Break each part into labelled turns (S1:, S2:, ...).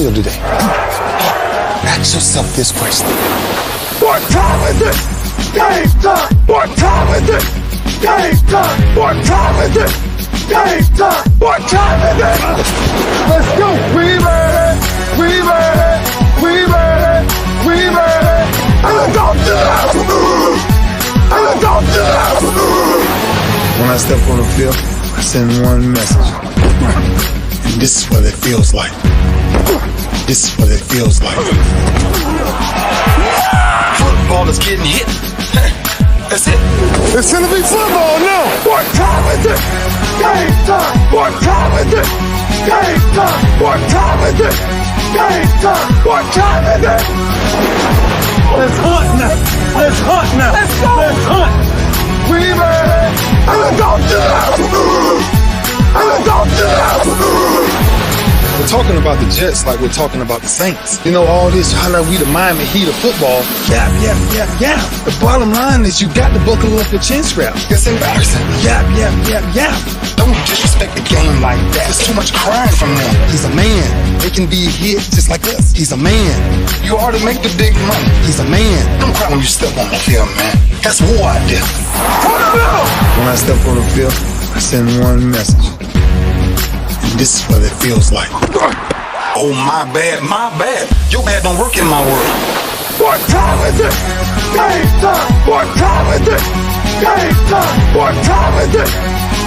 S1: feel today? Ask yourself this question.
S2: What time is it? Game time! What time is it? Game time! What time is it? Game time! What time is it? Let's go! We ready! We ready! We ready! We ready! And let's go to the house! And let's go to the house!
S1: When I step on the field, I send one message. And this is what it feels like. This is what it feels like.
S3: Football is getting hit. That's it.
S2: It's gonna be football now. What time is it? Game time. What time is it? Game time. What time is it? Game time. What time is it? Let's hunt now. Let's hunt now. Let's go. Let's hunt. We ready? And let's go to the house. And let's go to the house.
S1: We're talking about the Jets like we're talking about the Saints. You know, all this, how like we the Miami Heat of football. Yeah. The bottom line is you got to buckle up your chin strap.
S3: It's embarrassing.
S1: Yeah.
S3: Don't disrespect the game like that. There's too much crying from them.
S1: He's a man. They can be hit just like us. He's a man.
S3: You already make the big money.
S1: He's a man.
S3: Don't cry when you step on the field, man. That's war out there.
S1: When I step on the field, I send one message. And this is what it feels like.
S3: Oh, my bad. Your bad don't work in my world.
S2: What time is it? Game time. What time is it? Game time. What time is it?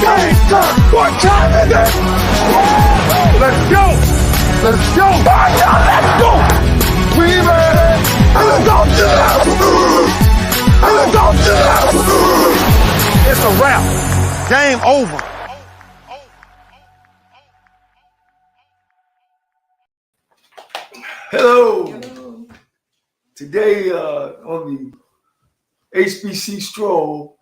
S2: Game time. What time is it? Let's go. Let's go. Let's go. We ready? And let's go to the house. And let's go to the house. It's a wrap. Game over. Hello. Today on the HBCU Stroll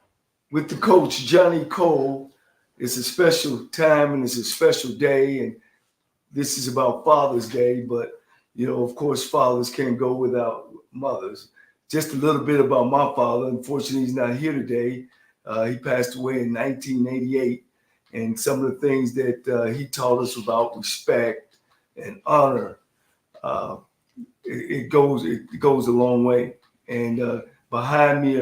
S2: with the Coach Johnnie Cole, it's a special time and it's a special day, and this is about Father's Day, but you know, of course, fathers can't go without mothers. Just a little bit about my father. Unfortunately, he's not here today. He passed away in 1988, and some of the things that he taught us about respect and honor, it goes a long way. And behind me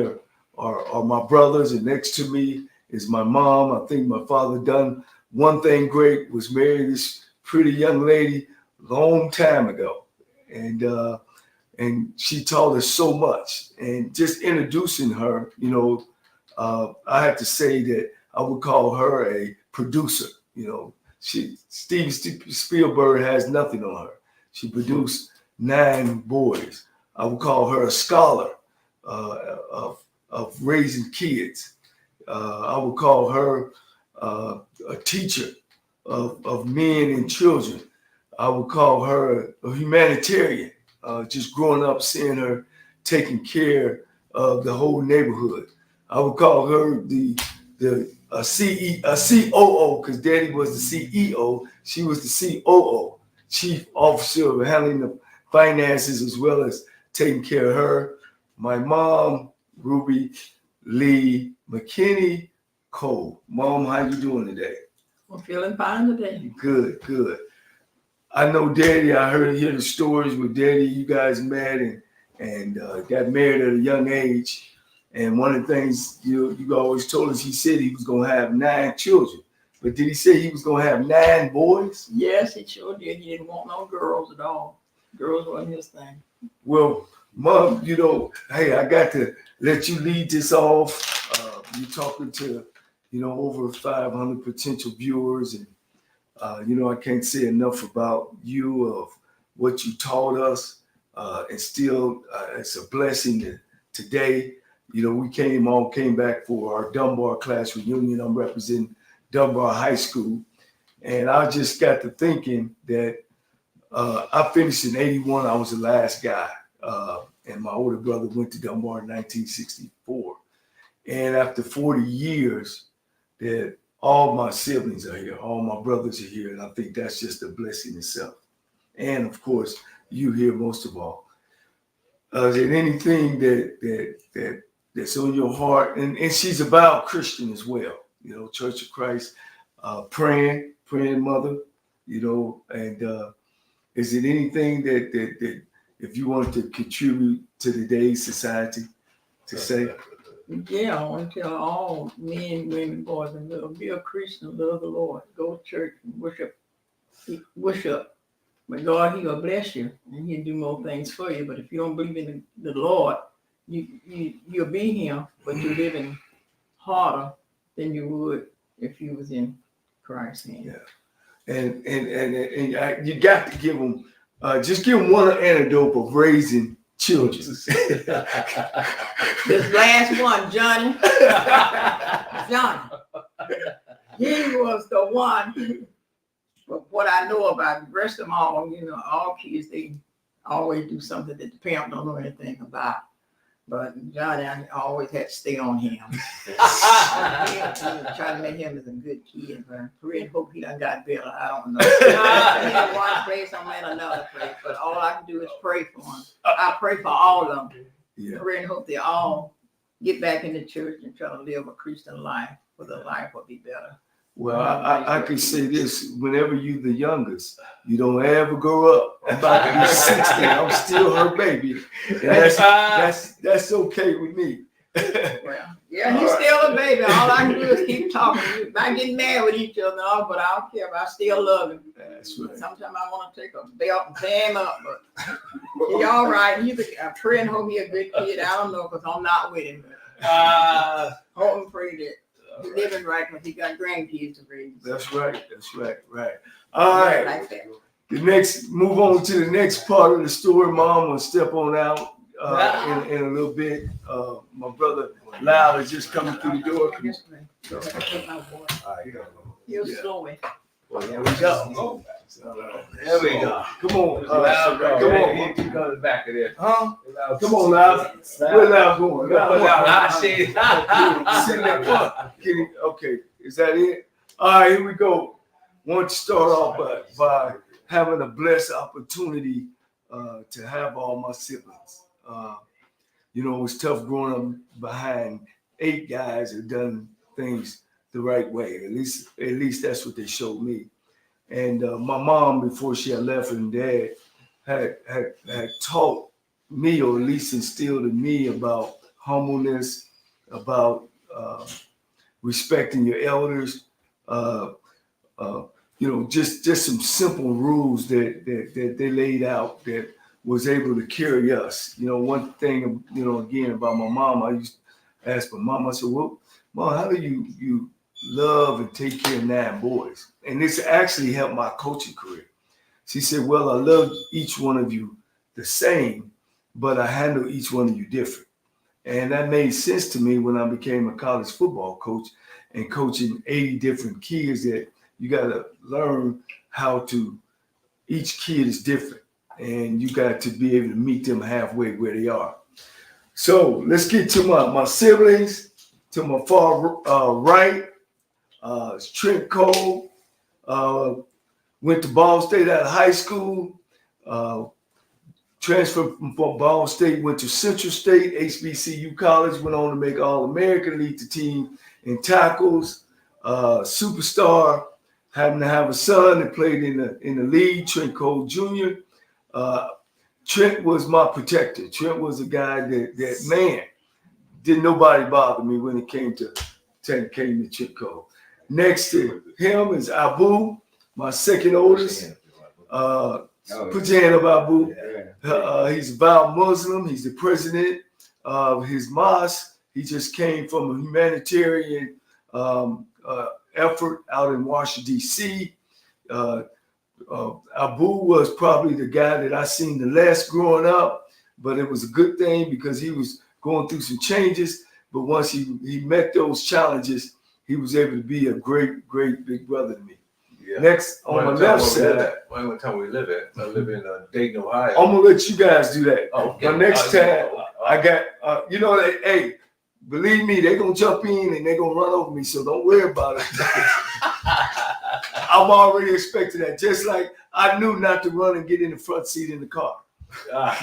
S2: are my brothers, and next to me is my mom. I think my father done one thing great, was marry this pretty young lady long time ago, and she taught us so much. And just introducing her, you know, I have to say that I would call her a producer. You know, Steven Spielberg has nothing on her. She produced 9 boys. I would call her a scholar of raising kids. I would call her a teacher of men and children. I would call her a humanitarian. Just growing up, seeing her taking care of the whole neighborhood. I would call her a COO, because Daddy was the CEO. She was the COO, Chief Officer of handling the finances as well as taking care of her. My mom, Ruby Lee McKinney Cole. Mom, how you doing today?
S4: I'm feeling fine today.
S2: Good. I know Daddy, I hear the stories with Daddy. You guys met and got married at a young age. And one of the things you always told us, he said he was going to have 9 children. But did he say he was going to have 9 boys?
S4: Yes, he sure did. He didn't want no girls at all. Girls wasn't his thing.
S2: Well, Mom, you know, hey, I got to let you lead this off. You're talking to, you know, over 500 potential viewers. And, you know, I can't say enough about you, of what you taught us. And still, it's a blessing today. You know, we came back for our Dunbar class reunion. I'm representing Dunbar High School. And I just got to thinking that I finished in 81. I was the last guy. And my older brother went to Dunbar in 1964. And after 40 years, that all my siblings are here, all my brothers are here. And I think that's just a blessing itself. And of course, you here most of all. Is there anything that's on your heart? And she's about Christian as well, you know, Church of Christ, praying mother, you know, and Is it anything that if you want to contribute to today's society to say?
S4: Yeah, I want to tell all men, women, boys, and girls, be a Christian, love the Lord, go to church, and worship. But God, He will bless you, and He'll do more things for you. But if you don't believe in the Lord, you'll be Him, but you're living harder than you would if you was in Christ's hand.
S2: Yeah. And you got to give them, just give them one anecdote of raising children.
S4: This last one, Johnny, he was the one. But what I know about the rest of them all, all kids, they always do something that the parent don't know anything about. But Johnny, I always had to stay on him. Trying to make him as a good kid, but I really hope he done got better. I don't know. I'm in one place, I'm in another place, but all I can do is pray for him. I pray for all of them.
S2: Yeah.
S4: I really hope they all get back in the church and try to live a Christian life, for their life will be better.
S2: Well, I can say this: whenever you're the youngest, you don't ever grow up. I'm about to be 60. I'm still her baby, and that's okay with me.
S4: Well, yeah, he's still a baby. All I can do is keep talking. We might get mad with each other, but I don't care. I still love him.
S2: That's right.
S4: Sometimes I want to take a belt and tear him up, but he all right. I pray and hope he's a good kid. I don't know because I'm not with him. Hope and pray that he's living right because he got grandkids to raise.
S2: That's right. Right. All right.
S4: Like that.
S2: Move on to the next part of the story. Mom will step on out in a little bit. My brother Lyle is just coming through the door.
S4: You're slowing.
S2: Well, there we go. There we go. Come on. Come on.
S5: He comes back of there.
S2: Huh? Come on, Lyle. Where Lyle going?
S5: I see.
S2: Sitting there. Okay. Is that it? All right, here we go. Want to start off by having a blessed opportunity to have all my siblings. It was tough growing up behind 8 guys who done things the right way. At least that's what they showed me. And my mom, before she had left, and dad had taught me, or at least instilled in me, about humbleness, about respecting your elders. Just some simple rules that they laid out that was able to carry us. One thing, again, about my mom, I used to ask my mom, I said, well, Mom, how do you love and take care of 9 boys? And this actually helped my coaching career. She said, well, I love each one of you the same, but I handle each one of you different. And that made sense to me when I became a college football coach and coaching 80 different kids, that you got to learn how to, each kid is different, and you got to be able to meet them halfway where they are. So let's get to my siblings. To my far right, Trent Cole, went to Ball State out of high school, transferred from Ball State, went to Central State, HBCU College, went on to make All-American, lead the team in tackles, superstar, having to have a son that played in the league, Trent Cole Jr. Trent was my protector. Trent was a guy that man, didn't nobody bother me when it came to Trent Cole. Next to him is Abu, my second oldest. Put your hand up, Abu. He's a devout Muslim. He's the president of his mosque. He just came from a humanitarian effort out in Washington, D.C. Abu was probably the guy that I seen the less growing up, but it was a good thing because he was going through some changes. But once he met those challenges, he was able to be a great big brother to me. Yeah. Next, on my left side.
S5: What time we live at? I live in Dayton, Ohio.
S2: I'm going to let you guys do that.
S5: Okay.
S2: But next time, I got, hey, believe me, they're going to jump in and they're going to run over me, so don't worry about it. I'm already expecting that. Just like I knew not to run and get in the front seat in the car,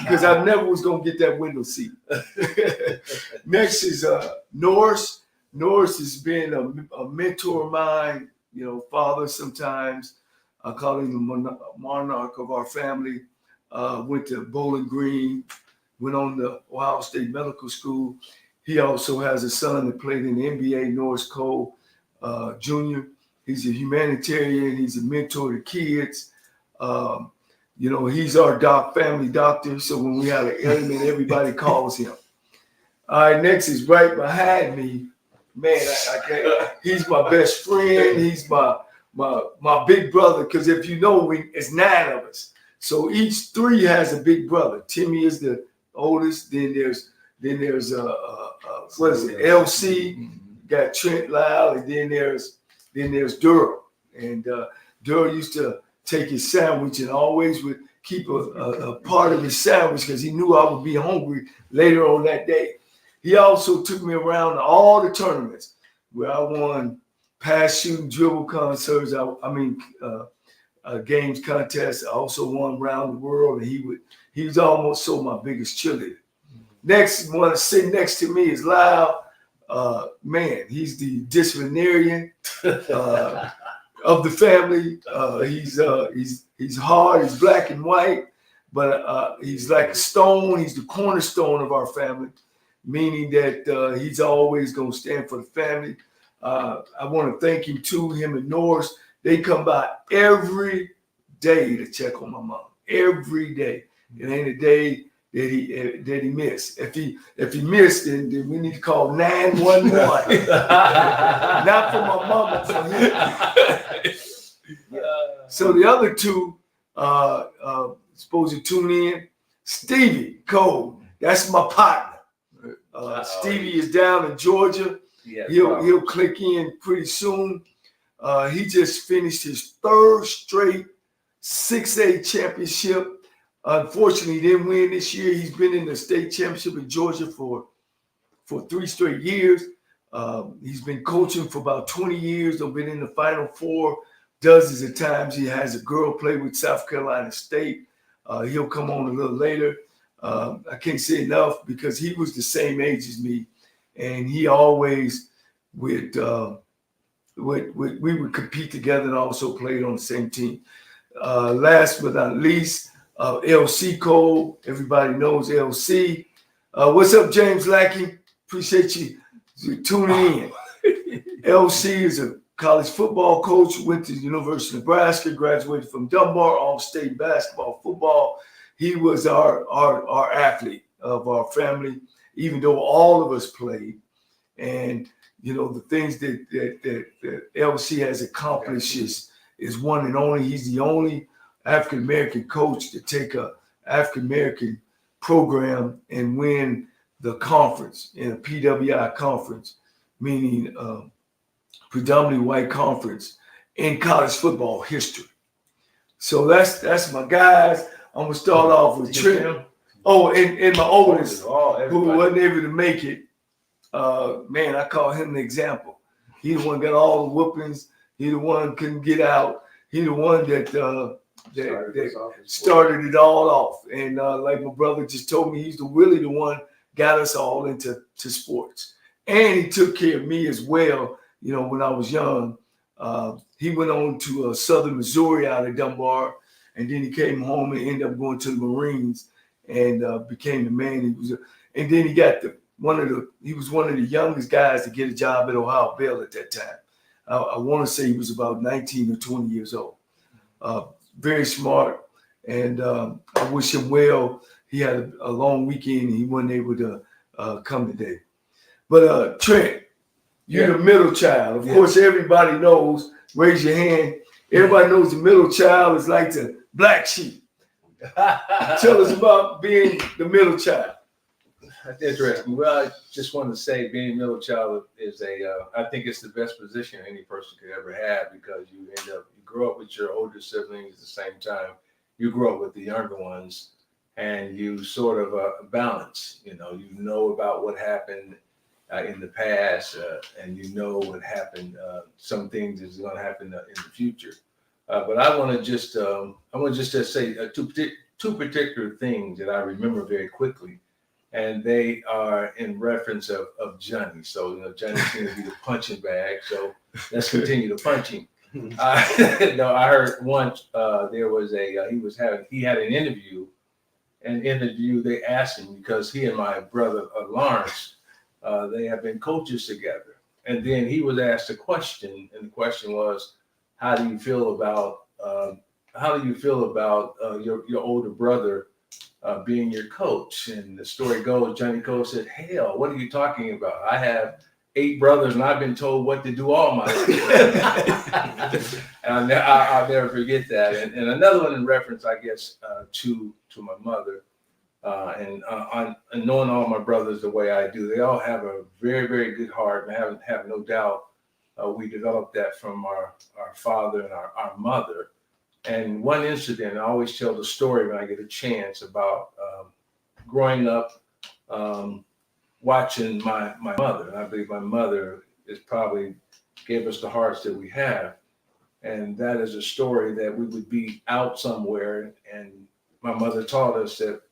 S2: because I never was going to get that window seat. Next is Norris. Norris has been a mentor of mine, father sometimes. I call him the monarch of our family. Went to Bowling Green, went on to Ohio State Medical School. He also has a son that played in the NBA, Norris Cole Jr. He's a humanitarian. He's a mentor to kids. He's our family doctor. So when we have an ailment, everybody calls him. All right, next is right behind me. Man, I can't. He's my best friend. He's my big brother. Because if you know, it's 9 of us. So each 3 has a big brother. Timmy is the oldest. Then there's what is it? LC. Got Trent Lyle, and then there's Durrell. And Durrell used to take his sandwich and always would keep a part of his sandwich because he knew I would be hungry later on that day. He also took me around to all the tournaments where I won pass, shooting, dribble concerts. Games contests. I also won around the world, and he was almost my biggest cheerleader. Next one sitting next to me is Lyle. Man, he's the disciplinarian of the family. He's hard. He's black and white, but he's like a stone. He's the cornerstone of our family, meaning that he's always going to stand for the family. I want to thank him too. Him and Norris, they come by every day to check on my mom. Every day. It ain't a day that he missed. If he missed, then we need to call 911. Not for my mama, for him. So the other 2 supposed to tune in. Stevie Cole, that's my partner. Stevie is down in Georgia. Yes, he'll click in pretty soon. He just finished his 3rd straight 6A championship. Unfortunately, he didn't win this year. He's been in the state championship in Georgia for 3 straight years. He's been coaching for about 20 years. They've been in the Final Four dozens of times. He has a girl play with South Carolina State. He'll come on a little later. I can't say enough because he was the same age as me, and he always we would compete together and also played on the same team. Last but not least, LC Cole. Everybody knows LC. What's up, James Lackey? Appreciate you tuning in. LC is a college football coach, went to the University of Nebraska, graduated from Dunbar, all-state basketball, football. He was our athlete of our family, even though all of us played. And, the things that LC has accomplished is one and only. He's the only African-American coach to take a African-American program and win the conference in a PWI conference, meaning predominantly white conference in college football history. So that's my guys. I'm going to start off with Trent. Oh, and my oldest, who wasn't able to make it. Man, I call him the example. He the one got all the whoopings. He the one couldn't get out. He the one that started it all off. And like my brother just told me, he's really the one got us all into sports. And he took care of me as well. When I was young, he went on to Southern Missouri out of Dunbar, and then he came home and ended up going to the Marines and became the man he was. And then he got he was one of the youngest guys to get a job at Ohio Bell at that time. I want to say he was about 19 or 20 years old. Very smart, and I wish him well. He had a long weekend and he wasn't able to come today. But Trent, you're the middle child. Of course, everybody knows, raise your hand. Everybody knows the middle child is like the black sheep. Tell us about being the middle child.
S5: That's interesting. Well, I just wanted to say being middle child is I think it's the best position any person could ever have, because you grow up with your older siblings at the same time. You grow up with the younger ones, and you sort of balance. You know about what happened in the past, and you know what happened. Some things is going to happen in the future. But I want to just say two particular things that I remember very quickly, and they are in reference of Johnny. So Johnny seems to be the punching bag. So let's continue the punching. No, I heard once there was he had an interview. They asked him because he and my brother Lawrence, they have been coaches together. And then he was asked a question, and the question was, how do you feel about your older brother being your coach? And the story goes, Johnnie Cole said, "Hell, what are you talking about? I have 8 brothers, and I've been told what to do all my life." And I'll never forget that. And another one in reference, I guess, to my mother, and knowing all my brothers the way I do, they all have a very, very good heart, and I have no doubt we developed that from our father and our mother. And one incident, I always tell the story when I get a chance about growing up, watching my mother. And I believe my mother is probably gave us the hearts that we have. And that is a story that we would be out somewhere, and my mother taught us that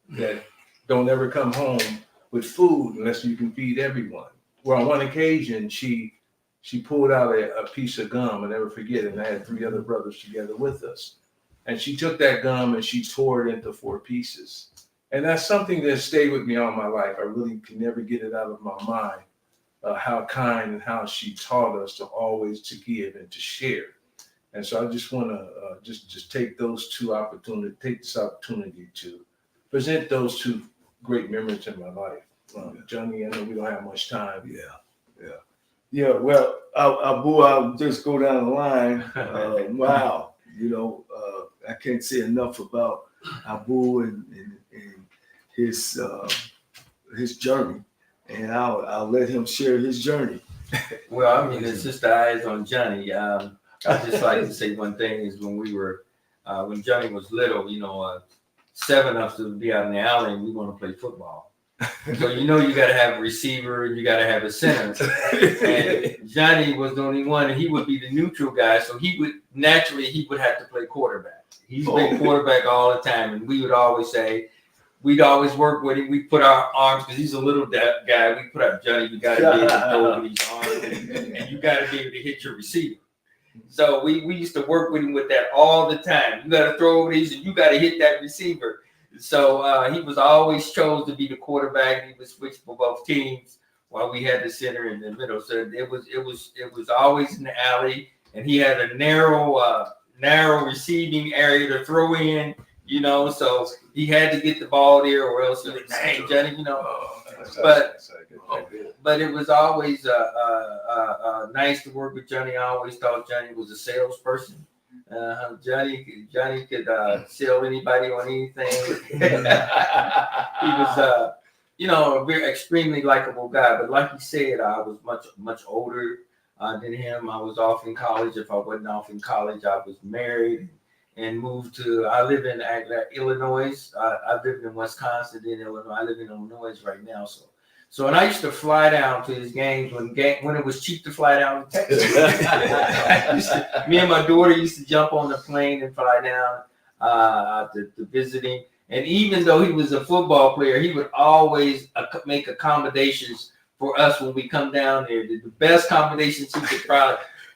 S5: don't ever come home with food unless you can feed everyone. Well, on one occasion, she pulled out a piece of gum, I'll never forget it, and I had 3 other brothers together with us. And she took that gum and she tore it into 4 pieces. And that's something that stayed with me all my life. I really can never get it out of my mind, how kind and how she taught us to always to give and to share. And so I just want to just take this opportunity to present those 2 great memories in my life. Johnny, I know we don't have much time.
S2: Yeah. Well, I'll just go down the line. Wow. I can't say enough about Abu and his journey, and I'll let him share his journey.
S6: Well, I mean, it's just the eyes on Johnny. I'd just like to say one thing is when Johnny was little, 7 of us would be out in the alley and we want to play football. So you got to have a receiver and you got to have a center. And Johnny was the only one, and he would be the neutral guy. So he would have to play quarterback. He's played quarterback all the time, and we would always say, we'd always work with him. We put our arms, because he's a little guy. We put up Johnny. You got to be able to throw over these arms, and you got to be able to hit your receiver. So we used to work with him with that all the time. You got to throw over these, and you got to hit that receiver. So he was always chose to be the quarterback. He was switched for both teams while we had the center in the middle. So it was always in the alley, and he had a narrow receiving area to throw in. So he had to get the ball there, or else he would, "Dang, Johnny," But it was always nice to work with Johnny. I always thought Johnny was a salesperson. Johnny could sell anybody on anything. He was, a very extremely likable guy. But like you said, I was much older than him. I was off in college. If I wasn't off in college, I was married and moved to. I live in Illinois. I lived in Wisconsin, then Illinois. I live in Illinois right now. So, and I used to fly down to his games when it was cheap to fly down to Texas. Me and my daughter used to jump on the plane and fly down to visit him. And even though he was a football player, he would always make accommodations for us when we come down there. The best accommodations he could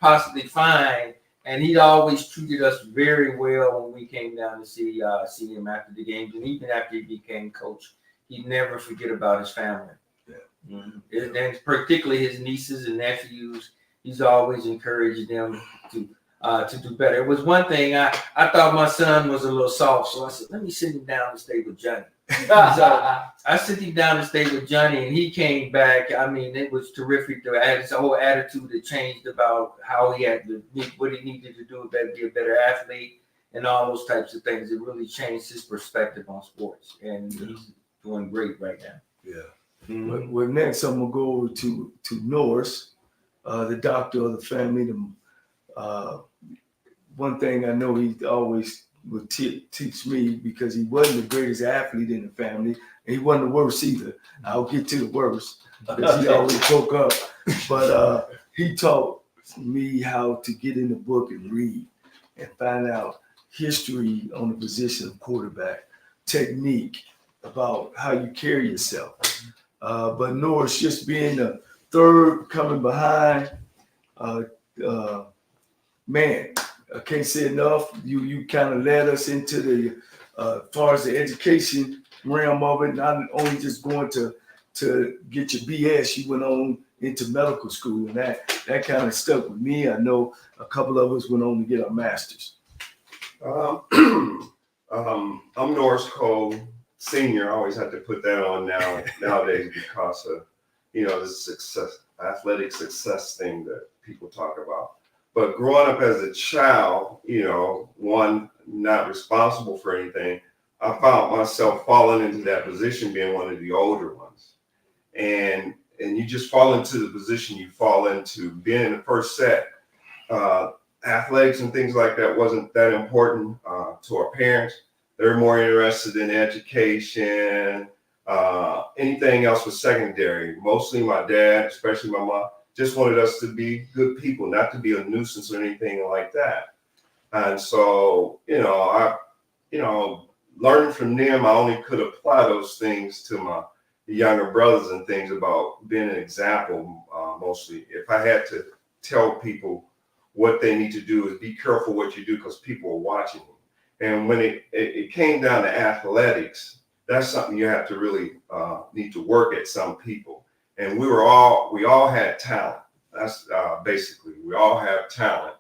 S6: possibly find. And he always treated us very well when we came down to see him after the games. And even after he became coach, he'd never forget about his family. Mm-hmm. And particularly his nieces and nephews, he's always encouraged them to do better. It was one thing, I thought my son was a little soft, so I said, let me sit him down and stay with Johnny. So I sit him down and stay with Johnny, and he came back. I mean, it was terrific. His whole attitude had changed about how he had to, what he needed to do to be a better athlete and all those types of things. It really changed his perspective on sports, and he's doing great right now.
S2: Yeah. Mm-hmm. Well, next I'm gonna go to Norris, the doctor of the family. One thing I know he always would teach me, because he wasn't the greatest athlete in the family, and he wasn't the worst either. I'll get to the worst because he always broke up. But he taught me how to get in the book and read and find out history on the position of quarterback, technique, about how you carry yourself. But Norris, just being the third coming behind man, I can't say enough. You kind of led us into the as far as the education realm of it, not only just going to get your BS, you went on into medical school, and that kind of stuck with me. I know a couple of us went on to get our masters.
S7: I'm Norris Cole, senior. I always have to put that on nowadays because of, the success, athletic success thing that people talk about. But growing up as a child, one, not responsible for anything, I found myself falling into that position being one of the older ones. And you just fall into the position you fall into. Being in the first set, athletics and things like that wasn't that important to our parents. They were more interested in education. Anything else was secondary. Mostly my dad, especially my mom, just wanted us to be good people, not to be a nuisance or anything like that. And so, I learning from them, I only could apply those things to my younger brothers and things about being an example, mostly. If I had to tell people what they need to do is be careful what you do because people are watching you. And when it came down to athletics, that's something you have to really need to work at some people. And we all had talent. That's basically, we all have talent.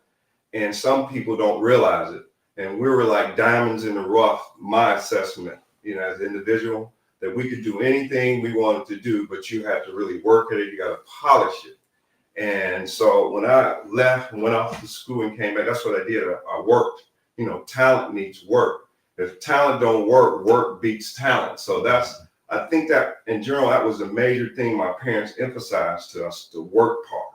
S7: And some people don't realize it. And we were like diamonds in the rough, my assessment, as an individual, that we could do anything we wanted to do, but you have to really work at it. You got to polish it. And so when I left and went off to school and came back, that's what I did. I worked. Talent needs work. If talent don't work, work beats talent. So I think that in general, that was a major thing my parents emphasized to us, the work part.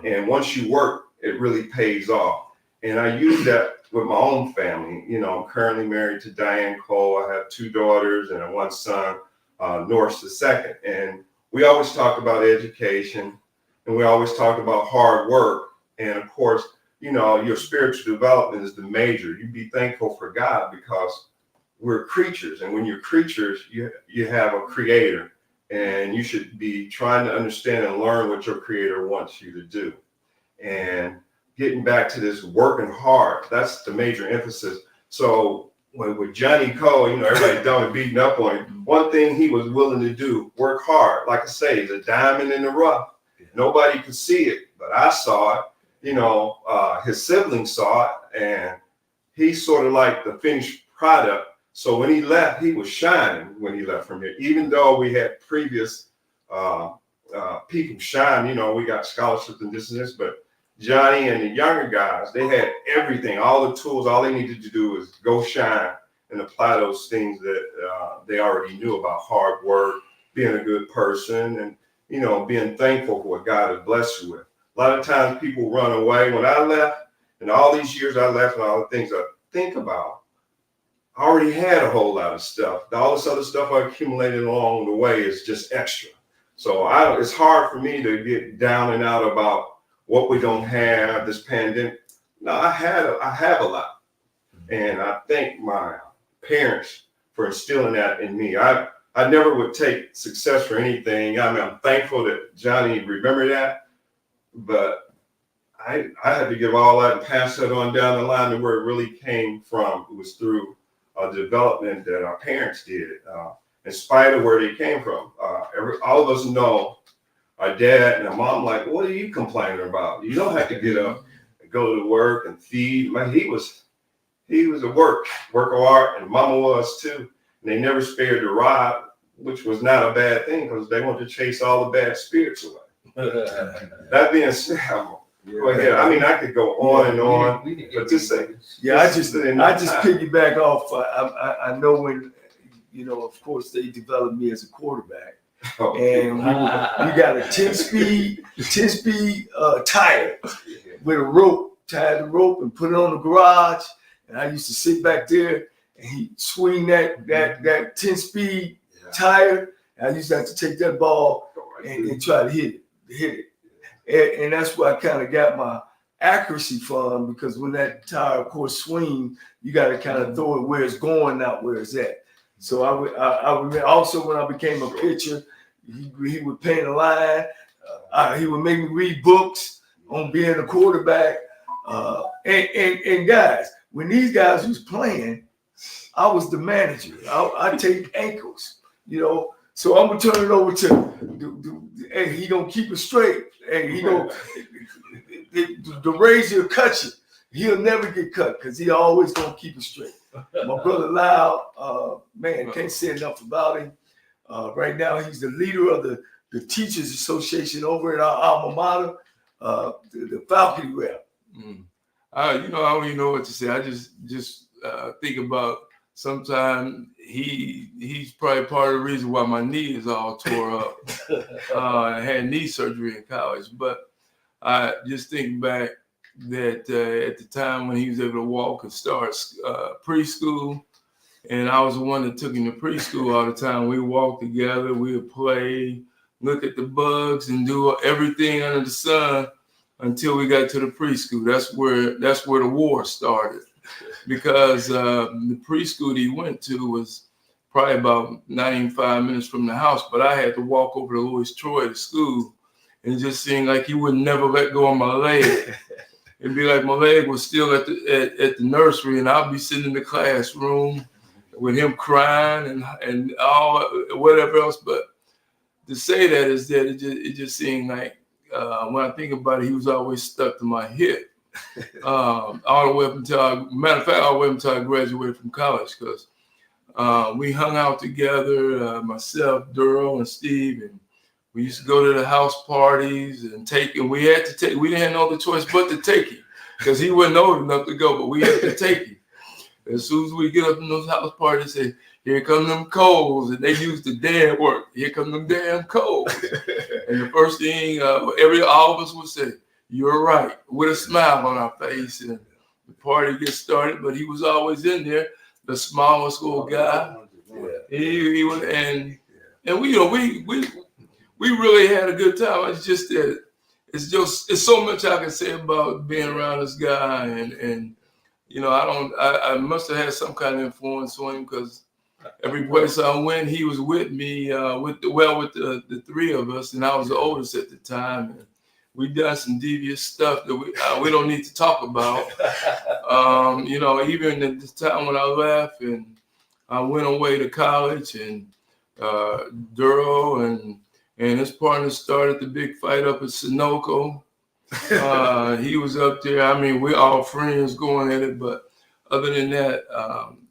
S7: And once you work, it really pays off. And I use that with my own family. I'm currently married to Diane Cole. I have 2 daughters and 1 son, Norris II. And we always talk about education, and we always talk about hard work. And of course, your spiritual development is the major. You be thankful for God because we're creatures. And when you're creatures, you have a creator, and you should be trying to understand and learn what your creator wants you to do. And getting back to this working hard, that's the major emphasis. So with Johnnie Cole, everybody down and beating up on him. One thing he was willing to do, work hard. Like I say, he's a diamond in the rough. Nobody could see it, but I saw it. His siblings saw it, and he's sort of like the finished product. So when he left, he was shining when he left from here. Even though we had previous people shine, we got scholarships and this and this, but Johnny and the younger guys, they had everything, all the tools. All they needed to do was go shine and apply those things that they already knew about: hard work, being a good person, and being thankful for what God has blessed you with. A lot of times people run away. When I left, and all these years I left, and all the things I think about, I already had a whole lot of stuff. All this other stuff I accumulated along the way is just extra. So it's hard for me to get down and out about what we don't have, this pandemic. No, I have a lot. And I thank my parents for instilling that in me. I never would take success for anything. I'm thankful that Johnny remembered that, but I had to give all that and pass that on down the line to where it really came from. It was through development that our parents did, in spite of where they came from. All of us know our dad and our mom, like, what are you complaining about? You don't have to get up and go to work and feed. Man, he was a work of art, and mama was too. And they never spared the rod, which was not a bad thing because they wanted to chase all the bad spirits away. That being said, go ahead. I mean, I could go on and on, but just say,
S2: I just piggyback off. I know when, of course, they developed me as a quarterback. And you got a 10-speed tire with a rope, tied the rope and put it on the garage. And I used to sit back there and he'd swing that 10-speed tire. And I used to have to take that ball and try to hit it. And that's where I kind of got my accuracy from, because when that tire, of course, swings, you got to kind of throw it where it's going, not where it's at. So I remember also when I became a pitcher, he would paint a line. He would make me read books on being a quarterback. And guys, when these guys was playing, I was the manager. I take ankles, you know. So I'm gonna turn it over to hey, he gonna keep it straight. Hey, he gonna the razor cut you. He'll never get cut because he always gonna keep it straight. My brother Lyle, man, can't say enough about him. Right now, he's the leader of the Teachers Association over at our alma mater, the faculty rep.
S8: I don't even know what to say. I just think about sometimes he's probably part of the reason why my knee is all tore up. I had knee surgery in college, but I just think back that at the time when he was able to walk and start preschool, and I was the one that took him to preschool all the time. We walked together, we would play, look at the bugs, and do everything under the sun until we got to the preschool. That's where the war started, because the preschool he went to was probably about 95 minutes from the house, but I had to walk over to Louis Troy to school, and it just seemed like he would never let go of my leg. It'd be like my leg was still at the nursery, and I'd be sitting in the classroom with him crying and all whatever else. But to say that is that it just seemed like when I think about it, he was always stuck to my hip. All the way up until matter of fact, all the way up until I graduated from college, because we hung out together, myself, Duro, and Steve, and we used to go to the house parties and we had to take. We didn't have no other choice but to take him, because he wasn't old enough to go, but we had to take him. As soon as we get up in those house parties, say, "Here come them Coles," and they use the damn word. "Here come them damn Coles." And the first thing all of us would say, "You're right," with a smile on our face, and the party gets started. But he was always in there, the smallest little guy. He was, and we really had a good time. It's just that it's so much I can say about being around this guy, and I must have had some kind of influence on him, because every place I went, he was with me, with the three of us, and I was the oldest at the time. And we done some devious stuff that we don't need to talk about. Even at the time when I left and I went away to college, and Duro and his partner started the big fight up at Sunoco. He was up there. I mean, we're all friends going at it, but other than that,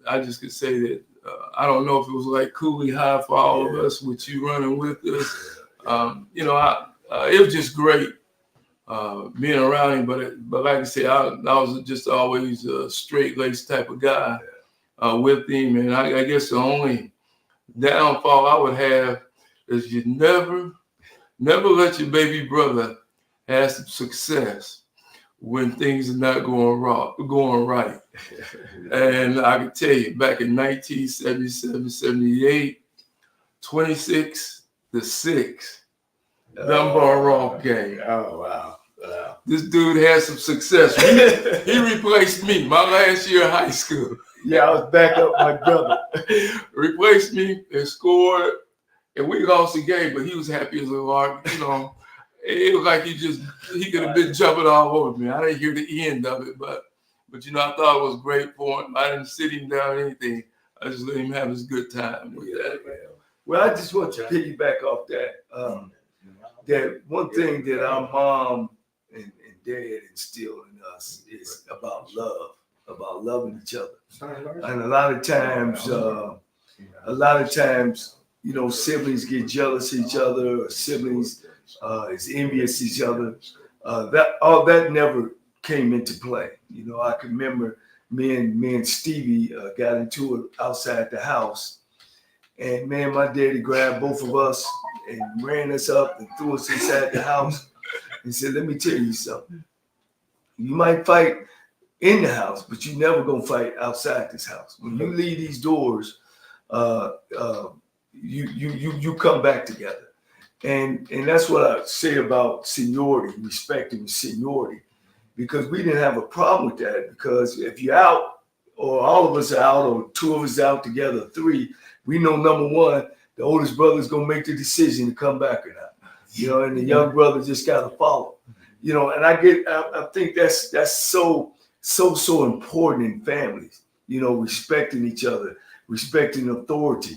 S8: I just could say that I don't know if it was like Cooley High for all of us, with you running with us. It was just great being around him. But like I said, I was just always a straight-laced type of guy with him. And I guess the only downfall I would have is you never let your baby brother have some success when things are not going right. And I can tell you, back in 1977, 78, 26-6, Dunbar Rock game.
S2: Oh, wow.
S8: This dude had some success. He replaced me my last year of high school.
S2: Yeah, I was back up my brother.
S8: Replaced me and scored, and we lost the game, but he was happy as a lark. It was like he could have been jumping all over me. I didn't hear the end of it, but I thought it was great for him. I didn't sit him down or anything. I just let him have his good time with that.
S2: Well, I just want to piggyback off that. That one thing that our mom and dad instilled in us is about love, about loving each other. And a lot of times, siblings get jealous of each other, or siblings is envious of each other. That never came into play. I can remember me and Stevie got into it outside the house, and man, my daddy grabbed both of us and ran us up and threw us inside the house and said, "Let me tell you something. You might fight in the house, but you never gonna fight outside this house. When you leave these doors, you come back together." And that's what I say about seniority, respecting seniority, because we didn't have a problem with that. Because if you're out, or all of us are out, or two of us out together, three, we know number one, the oldest brother is gonna make the decision to come back or not. And the young brother just gotta follow. you know, and I think that's so important in families, you know, respecting each other, respecting authority,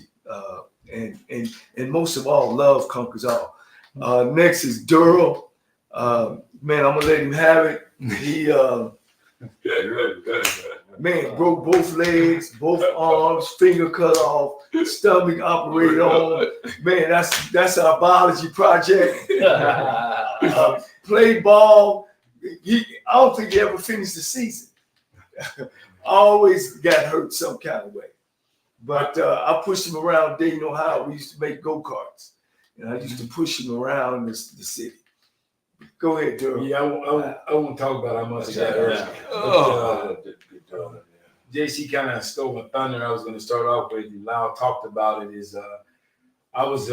S2: and most of all, love conquers all. Next is Durrell. Man, I'm gonna let him have it. He man broke both legs, both arms, finger cut off, stomach operated on. Man, that's our biology project. Played ball. I don't think he ever finished the season. Always got hurt some kind of way. But I pushed him around Dayton, Ohio. We used to make go-karts. And I used to push him around the city. Go ahead, Durrell.
S9: Yeah, I won't talk about how much I got hurt. JC kind of stole my thunder. I was going to start off with, and Lau talked about it, is I was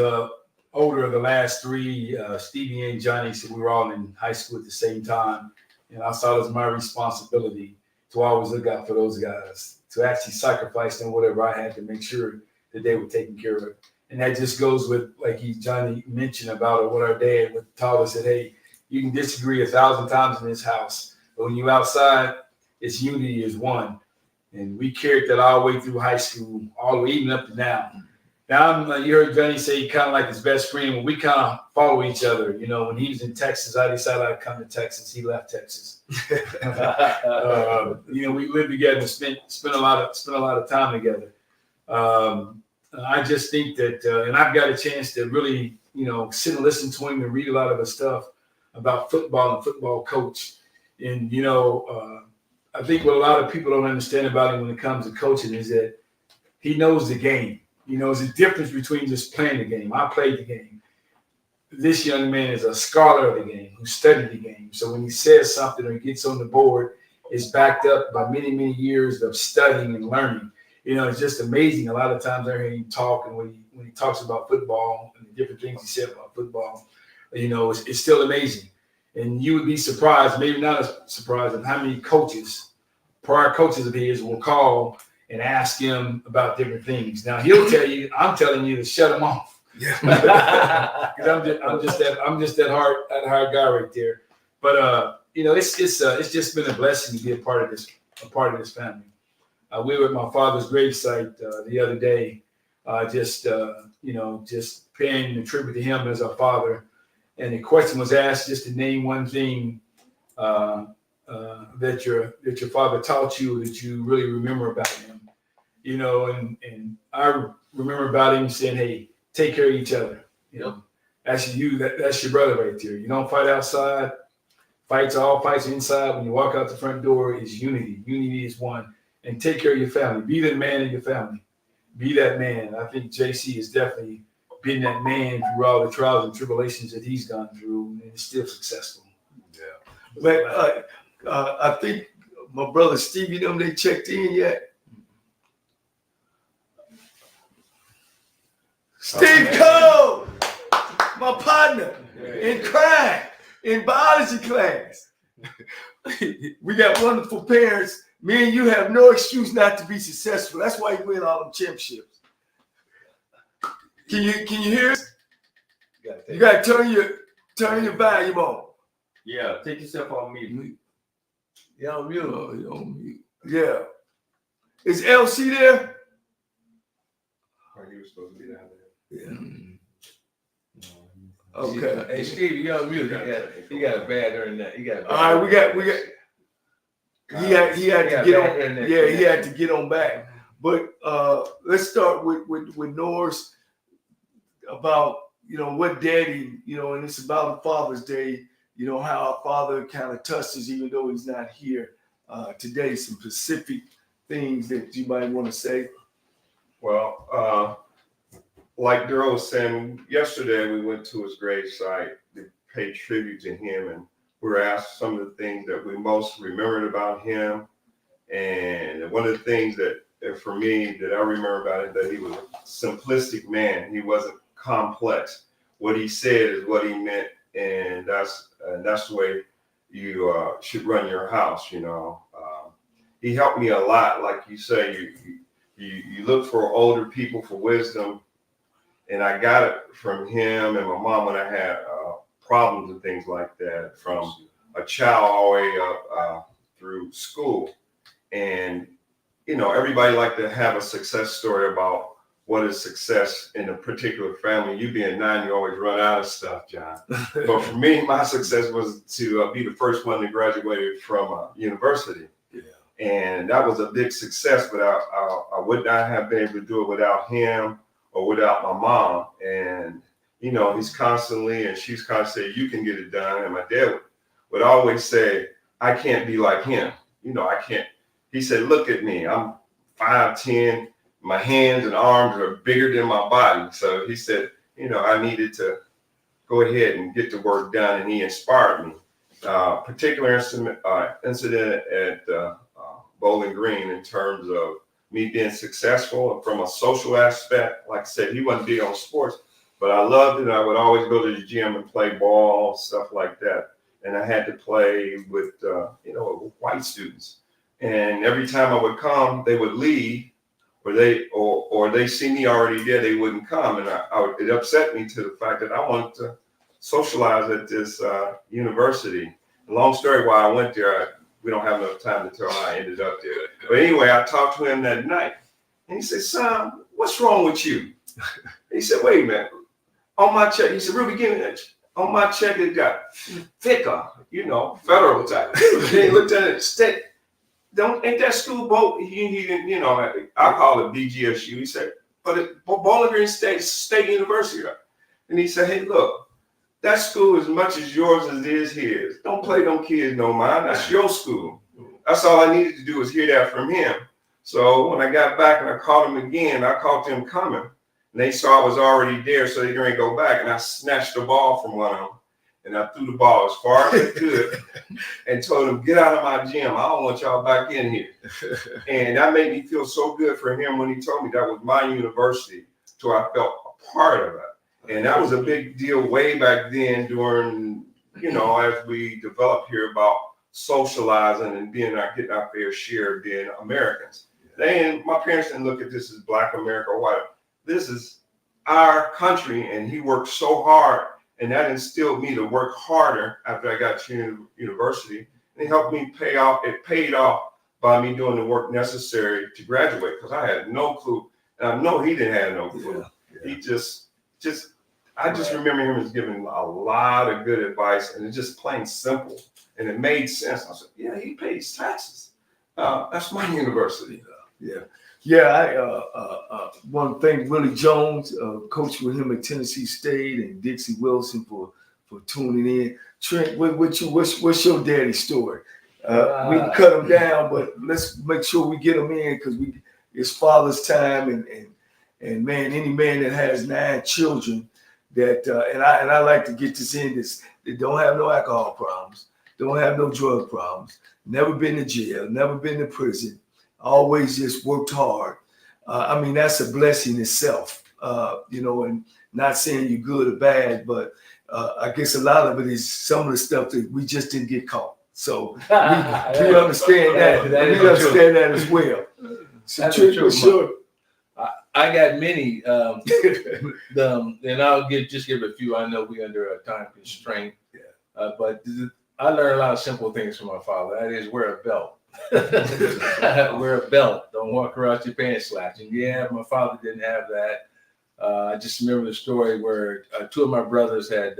S9: older of the last three, Stevie and Johnny, so we were all in high school at the same time. And I saw it as my responsibility to always look out for those guys, to actually sacrifice them whatever I had to make sure that they were taken care of. And that just goes with, like Johnny mentioned about what our dad taught us, that, hey, you can disagree 1,000 times in this house, but when you're outside, it's unity is one. And we carried that all the way through high school, all the way even up to now. Now, you heard Johnny say he kind of like his best friend. When we kind of follow each other, you know, when he was in Texas, I decided I'd come to Texas. He left Texas. You know, we lived together and spent a lot of time together. I just think that, and I've got a chance to really, you know, sit and listen to him and read a lot of his stuff about football and football coach. And, you know, I think what a lot of people don't understand about him when it comes to coaching is that he knows the game. He knows the difference between just playing the game. I played the game. This young man is a scholar of the game who studied the game. So when he says something or he gets on the board, it's backed up by many, many years of studying and learning. You know, it's just amazing. A lot of times I hear him talk, and when he talks about football and the different things he said about football, you know, it's still amazing. And you would be surprised, maybe not as surprised, at how many prior coaches of his will call and ask him about different things. Now he'll tell you, I'm telling you to shut him off. Yeah. Because I'm just that hard guy right there. But you know, it's just been a blessing to be a part of this family. We were at my father's gravesite the other day, just paying the tribute to him as our father. And the question was asked just to name one thing that your father taught you that you really remember about him. You know, and I remember about him saying, "Hey, take care of each other." You know, that's your brother right there. You don't fight outside. Fights inside. When you walk out the front door, is unity. Unity is one. And take care of your family. Be the man in your family. Be that man. I think JC has definitely been that man through all the trials and tribulations that he's gone through, and is still successful.
S2: Yeah. But I think my brother Stevie, they checked in yet? Steve Cole, my partner in crime, in biology class. We got wonderful parents. Me and you have no excuse not to be successful. That's why you win all them championships. Can you hear us? You gotta turn your volume on.
S6: Yeah, take yourself on mute.
S2: Yeah, on mute.
S8: Oh, you're on mute.
S2: Yeah. Is LC there?
S7: He was supposed to be down there.
S2: Yeah.
S8: Mm-hmm.
S2: Okay.
S5: Hey, Steve, you on mute. He got a bad internet.
S2: All right, we got. He had to get on. Yeah, he had to get on back. But let's start with Norris about what Daddy and it's about Father's Day. How our father kind of touched us, even though he's not here today. Some specific things that you might want to say.
S7: Well, like Darrell was saying, yesterday we went to his gravesite to pay tribute to him, and we were asked some of the things that we most remembered about him. And one of the things that, for me, that I remember about him, that he was a simplistic man. He wasn't complex. What he said is what he meant, and that's the way you should run your house. He helped me a lot. Like you say, you look for older people for wisdom, and I got it from him and my mom when I had problems and things like that, from a child all the way up through school. And, you know, everybody like to have a success story about what is success in a particular family. You being 9, you always run out of stuff, John. But for me, my success was to be the first one to graduate from university.
S2: Yeah.
S7: And that was a big success, but I would not have been able to do it without him or without my mom. And, you know, she's constantly saying, you can get it done. And my dad would always say, I can't be like him. You know, I can't. He said, look at me. I'm 5'10". My hands and arms are bigger than my body. So he said, you know, I needed to go ahead and get the work done. And he inspired me. Particular incident at Bowling Green in terms of me being successful from a social aspect. Like I said, he wasn't big on sports, but I loved it. I would always go to the gym and play ball, stuff like that. And I had to play with, you know, white students. And every time I would come, they would leave. Or they see me already there, they wouldn't come. And it upset me to the fact that I wanted to socialize at this university. Long story why I went there, we don't have enough time to tell how I ended up there. But anyway, I talked to him that night. And he said, son, what's wrong with you? He said, wait a minute. On my check, he said, Ruby, give me that. On my check, it got thicker, you know, federal type. Then he looked at it, state. Ain't that school boat? He didn't, you know, I call it BGSU. He said, but it's Bowling Green State University. And he said, hey, look, that school as much as yours as it is his. Don't play them kids no mind. That's your school. That's all I needed to do was hear that from him. So when I got back and I called him again, I caught them coming. And they saw I was already there, so they didn't go back. And I snatched the ball from one of them. And I threw the ball as far as I could and told him, get out of my gym. I don't want y'all back in here. And that made me feel so good for him when he told me that was my university, so I felt a part of it. And that was a big deal way back then during, you know, as we developed here about socializing and getting our fair share of being Americans. My parents didn't look at this as Black America or white. This is our country, and he worked so hard. And that instilled me to work harder after I got to university. And it helped me pay off. It paid off by me doing the work necessary to graduate because I had no clue. And I know he didn't have no clue. Yeah. He I just remember him as giving a lot of good advice, and it's just plain simple. And it made sense. I said, yeah, he pays taxes. That's my university.
S2: Yeah. Yeah, want to thank Willie Jones, coach with him at Tennessee State, and Dixie Wilson for tuning in. Trent, what's your daddy's story? We can cut him down, but let's make sure we get him in because it's Father's time, and man, any man that has 9 children that and I like to get this in that don't have no alcohol problems, don't have no drug problems, never been to jail, never been to prison. Always just worked hard. I mean, that's a blessing itself, you know, and not saying you're good or bad, but I guess a lot of it is some of the stuff that we just didn't get caught. So we understand that. We understand that as well. So sure.
S5: I got many, and I'll just give a few. I know we're under a time constraint, but I learned a lot of simple things from my father. That is, wear a belt. Wear a belt. Don't walk around your pants slacks. And yeah, my father didn't have that. I just remember the story where 2 of my brothers had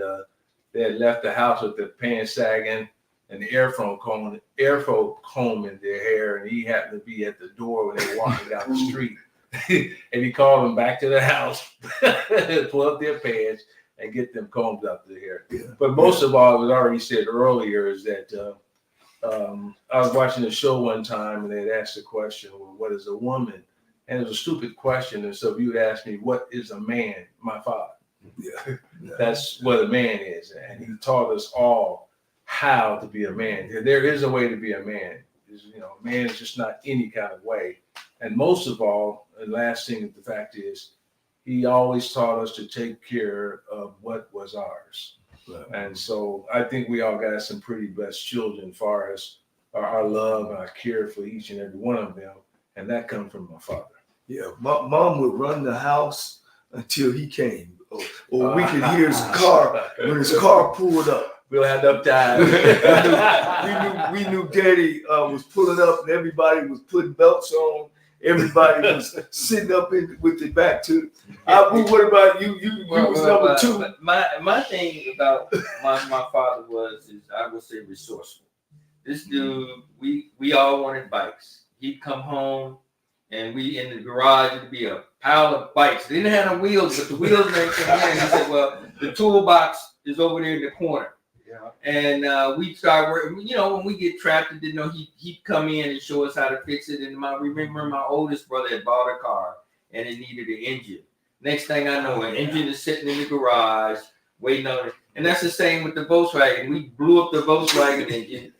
S5: left the house with their pants sagging and the airflow comb in their hair, and he happened to be at the door when they were walking down the street. And he called them back to the house, pull up their pants, and get them combs out their hair. Yeah. But most of all, it was already said earlier, is that I was watching a show one time and they'd asked the question, well, what is a woman? And it was a stupid question. And so if you would ask me, what is a man? My father. Yeah. That's what a man is. And he taught us all how to be a man. There is a way to be a man. You know, a man is just not any kind of way. And most of all, the last thing, the fact is, he always taught us to take care of what was ours. Right. And so I think we all got some pretty blessed children as far as our love and our care for each and every one of them. And that comes from my father.
S2: Yeah, mom would run the house until he came. Or we could hear his car, when his car pulled up,
S9: We'll have enough time.
S2: we knew Daddy was pulling up, and everybody was putting belts on. Everybody was sitting up with their back to. What about you? You was number two.
S6: My thing about my father is I would say resourceful. This dude, we all wanted bikes. He'd come home, and we in the garage it'd be a pile of bikes. They didn't have no wheels, but the wheels didn't come in. He said, "Well, the toolbox is over there in the corner."
S2: Yeah.
S6: And we start working. You know, when we get trapped, and didn't know he'd come in and show us how to fix it. And remember my oldest brother had bought a car and it needed an engine. Next thing I know, an engine is sitting in the garage waiting on it. And that's the same with the Volkswagen. We blew up the Volkswagen engine.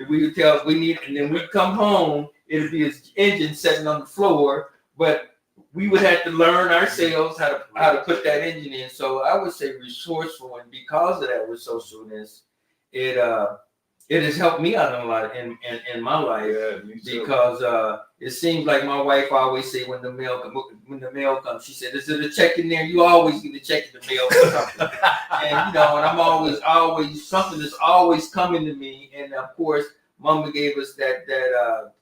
S6: We would tell we need, and then we'd come home. It'd be his engine sitting on the floor, but we would have to learn ourselves how to put that engine in. So I would say resourceful, and because of that resourcefulness, it has helped me out a lot in my life. Because it seems like my wife always say when the mail comes, she said, "Is there a check in there? You always get a check in the mail for something." And and I'm always something is always coming to me. And of course, Mama gave us that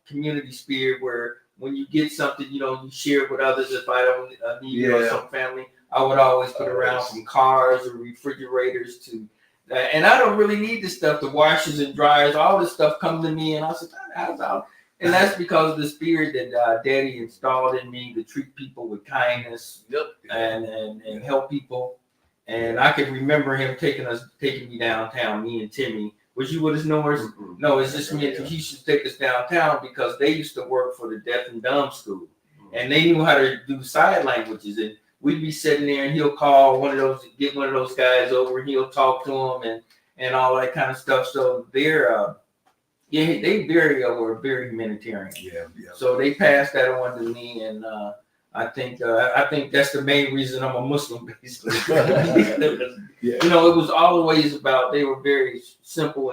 S6: community spirit where when you get something, you share it with others. If I don't need it or some family, I would always put around from cars or refrigerators to, and I don't really need this stuff. The washers and dryers, all this stuff comes to me, and I said, and that's because of the spirit that Daddy installed in me to treat people with kindness and help people. And I can remember him taking me downtown, me and Timmy. Was you with us, Norris? Mm-hmm. No, it's just me and he used to take us downtown because they used to work for the deaf and dumb school. And they knew how to do sign languages. And we'd be sitting there and he'll call get one of those guys over and he'll talk to them and all that kind of stuff. So they were very humanitarian. Yeah. So they passed that on to me, and I think that's the main reason I'm a Muslim, basically. It was always about, they were very simple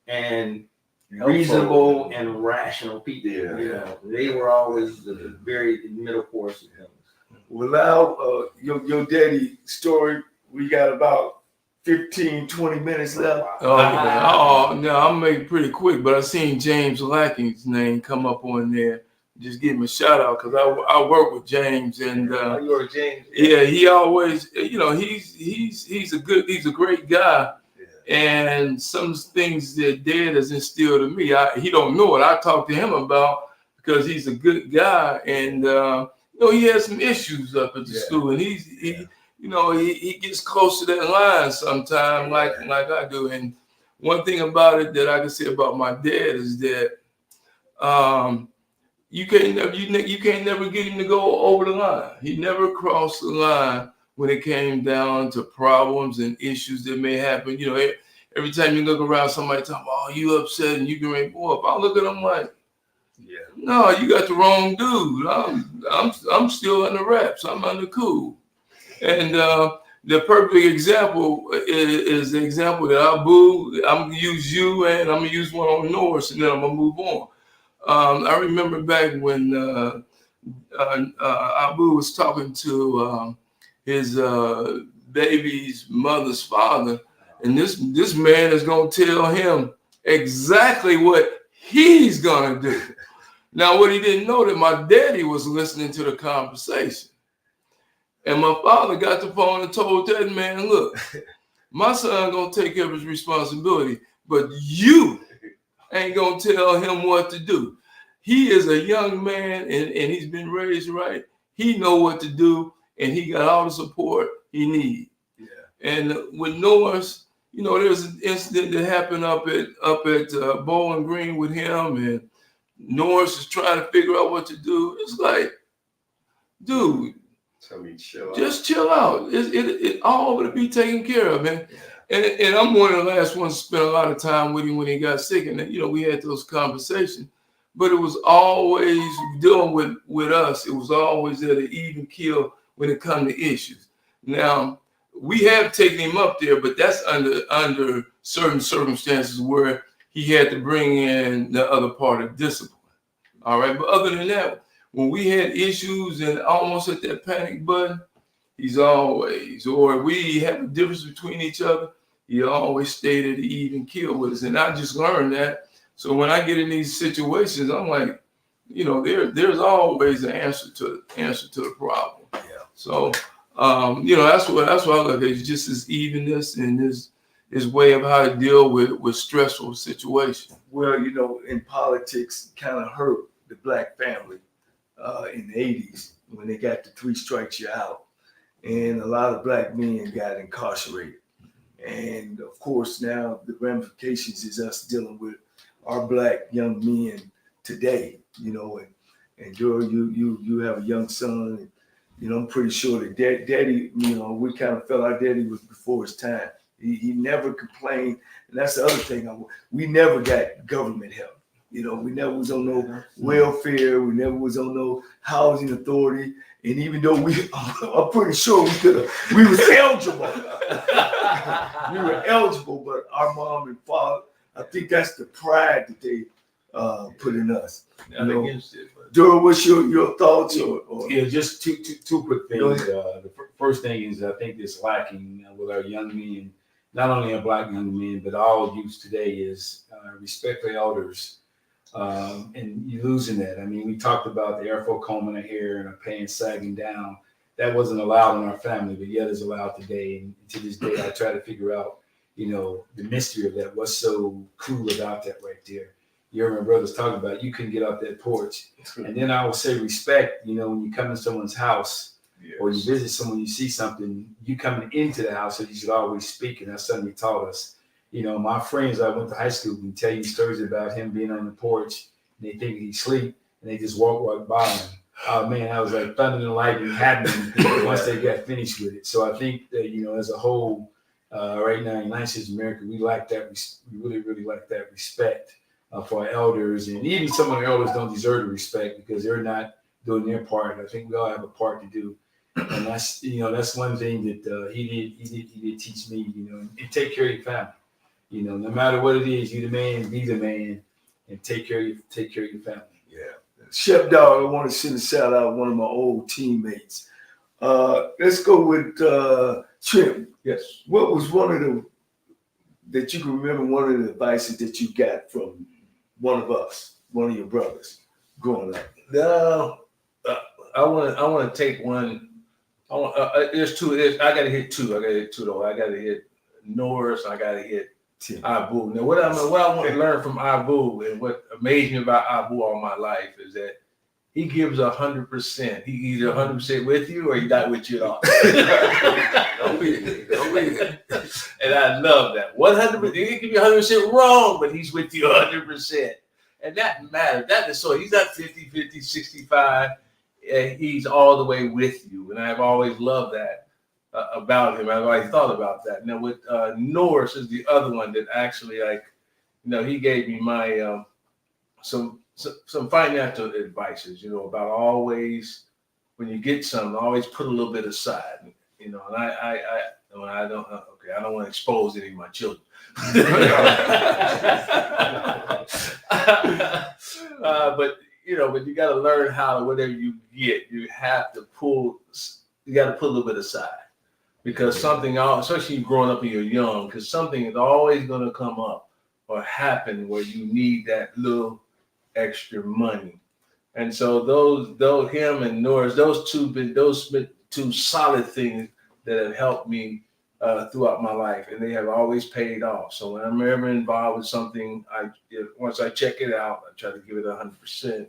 S6: and reasonable and rational people. Yeah. They were always the very middle course of things.
S2: Well, now your daddy story, we got about 15, 20 minutes left.
S8: No, I'll make it pretty quick, but I seen James Lacking's name come up on there. Just give him a shout out because I work with James, and
S5: you work with James?
S8: Yeah, he always, he's a great guy, and some things that Dad has instilled in me, he don't know it. I talk to him about because he's a good guy, and he has some issues up at the school, and he gets close to that line sometimes, like I do. And one thing about it that I can say about my dad is that you can't never get him to go over the line. He never crossed the line when it came down to problems and issues that may happen. Every time you look around, somebody talking, "Oh, you upset," and you can ready go up. I look at him like, "No, you got the wrong dude. I'm still under wraps. I'm under cool." And the perfect example is the example that I'm gonna use you, and I'm gonna use one on Norris, and then I'm gonna move on. I remember back when Abu was talking to his baby's mother's father, and this man is gonna tell him exactly what he's gonna do. Now, what he didn't know that my daddy was listening to the conversation. And my father got the phone and told that man, "Look, my son gonna take care of his responsibility, but you ain't gonna tell him what to do. He is a young man and he's been raised right. He know what to do, and he got all the support he needs." And with Norris, there's an incident that happened up at Bowling Green with him, and Norris is trying to figure out what to do. It's like, dude, just chill out. It all will be taken care of, man. And I'm one of the last ones to spend a lot of time with him when he got sick, and we had those conversations. But it was always dealing with us. It was always at an even kill when it comes to issues. Now, we have taken him up there, but that's under certain circumstances where he had to bring in the other part of discipline. All right, but other than that, when we had issues and almost at that panic button, he's always, or we have a difference between each other, he always stayed at the even keel with us. And I just learned that. So when I get in these situations, I'm like, you know, there's always an answer to the problem.
S2: Yeah.
S8: So you know, that's what I look at. It's just his evenness and his way of how to deal with stressful situations.
S2: Well, you know, in politics, kind of hurt the black family in the 80s when they got the 3 strikes you're out. And a lot of black men got incarcerated. And of course, now the ramifications is us dealing with our black young men today, you know, and Joe, you have a young son, and, you know, I'm pretty sure that daddy, you know, we kind of felt our daddy was before his time. He never complained. And that's the other thing. We never got government help. You know, we never was on no welfare. We never was on no housing authority. And even though I'm pretty sure we was eligible. We were eligible, but our mom and father, I think that's the pride that they put in us.
S5: Not against it, but
S2: Dura, what's your thoughts?
S9: Yeah, just two quick things. The first thing is I think that's lacking with our young men, not only our black young men, but all youth today is respect for elders. And you're losing that. I mean, we talked about the Air Force combing their hair and our pants sagging down. That wasn't allowed in our family, but yet is allowed today. And to this day, I try to figure out, you know, the mystery of that. What's so cool about that right there? You heard my brothers talking about you couldn't get off that porch. And then I would say respect, you know, when you come to someone's house or you visit someone, you see something, you coming into the house, so you should always speak. And that's something he taught us. You know, my friends I went to high school can tell you stories about him being on the porch and they think he's asleep and they just walk right by him. Oh man, that was like thunder and lightning happening once they got finished with it. So I think that, you know, as a whole, right now in United States of America, we like that. We really, really like that respect for our elders. And even some of the elders don't deserve the respect because they're not doing their part. I think we all have a part to do. And that's, you know, that's one thing that he did teach me, you know, and take care of your family. You know, no matter what it is, you the man, be the man, and take care of your family.
S2: Yeah. Chef Dog, I want to send a shout out to one of my old teammates. Let's go with Trent.
S5: yes.
S2: What was one of the advices that you got from one of us, one of your brothers growing up?
S5: No, I want to take one. There's two. I got to hit two. Though. I got to hit Norris. I got to hit Abu. Now, what I want to learn from Abu and what amazed me about Abu all my life is that he gives 100%. He either 100% with you or he's not with you at all. Don't be it. And I love that. 100%. He can be 100% wrong, but he's with you 100%. And that matters. That is so. He's not 50, 65. He's all the way with you. And I've always loved that about him. I've always thought about that. Now with Norris is the other one that actually, like, you know, he gave me my some financial advices, you know, about always when you get something, always put a little bit aside, you know. And I don't want to expose any of my children. But you know, but you got to learn how to, whatever you get, you got to put a little bit aside. Because something, especially growing up and you're young, because something is always going to come up or happen where you need that little extra money. And so those him and Norris, those two solid things that have helped me throughout my life, and they have always paid off. So when I'm ever involved with something, once I check it out, I try to give it 100%. And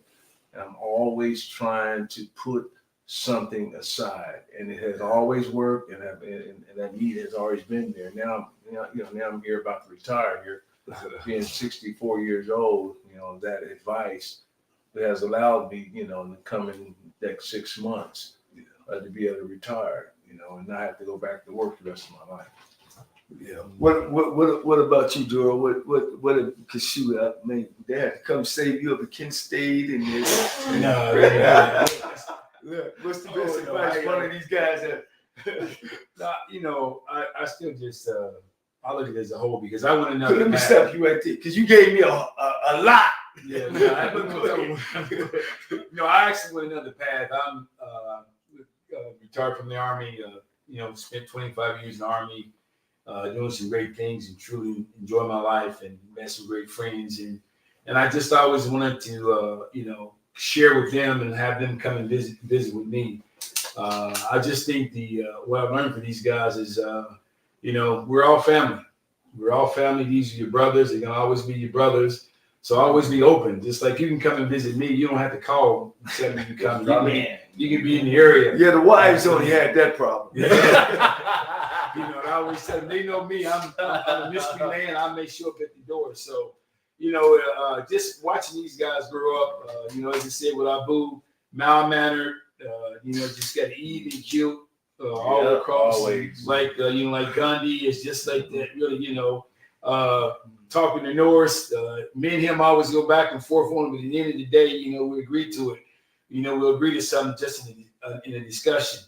S5: I'm always trying to put something aside, and it has always worked, and that need has always been there. Now I'm here about to retire here, being 64 years old. You know, that advice has allowed me, you know, in the coming next 6 months to be able to retire, you know, and not have to go back to work the rest of my life.
S2: Yeah. What about you, Dora? What? Because shoot, I mean, they had to come save you up at Kent State, and what's the best advice one of these guys have?
S9: You know, I still just I look at it as a whole because I want to know.
S2: Let me stop you right there because you gave me a lot.
S9: Yeah, no, I actually went another path. I'm retired from the Army. You know, spent 25 years in the Army. doing some great things and truly enjoy my life and met some great friends. And I just always wanted to, share with them and have them come and visit with me. I just think what I've learned from these guys is, we're all family. We're all family. These are your brothers. They're going to always be your brothers. So always be open. Just like you can come and visit me. You don't have to call and tell me you come. You can be in the area.
S2: Yeah, the wives only had that problem.
S9: I always tell them, they know me. I'm a mystery man. I may show up at the door. So, just watching these guys grow up, as I said, with Abu, mild-mannered, just got even cute all across.
S5: Always.
S9: Like Gandhi is just like that, really, talking to Norris. Me and him always go back and forth on it, but at the end of the day, we agree to it. We'll agree to something just in a discussion.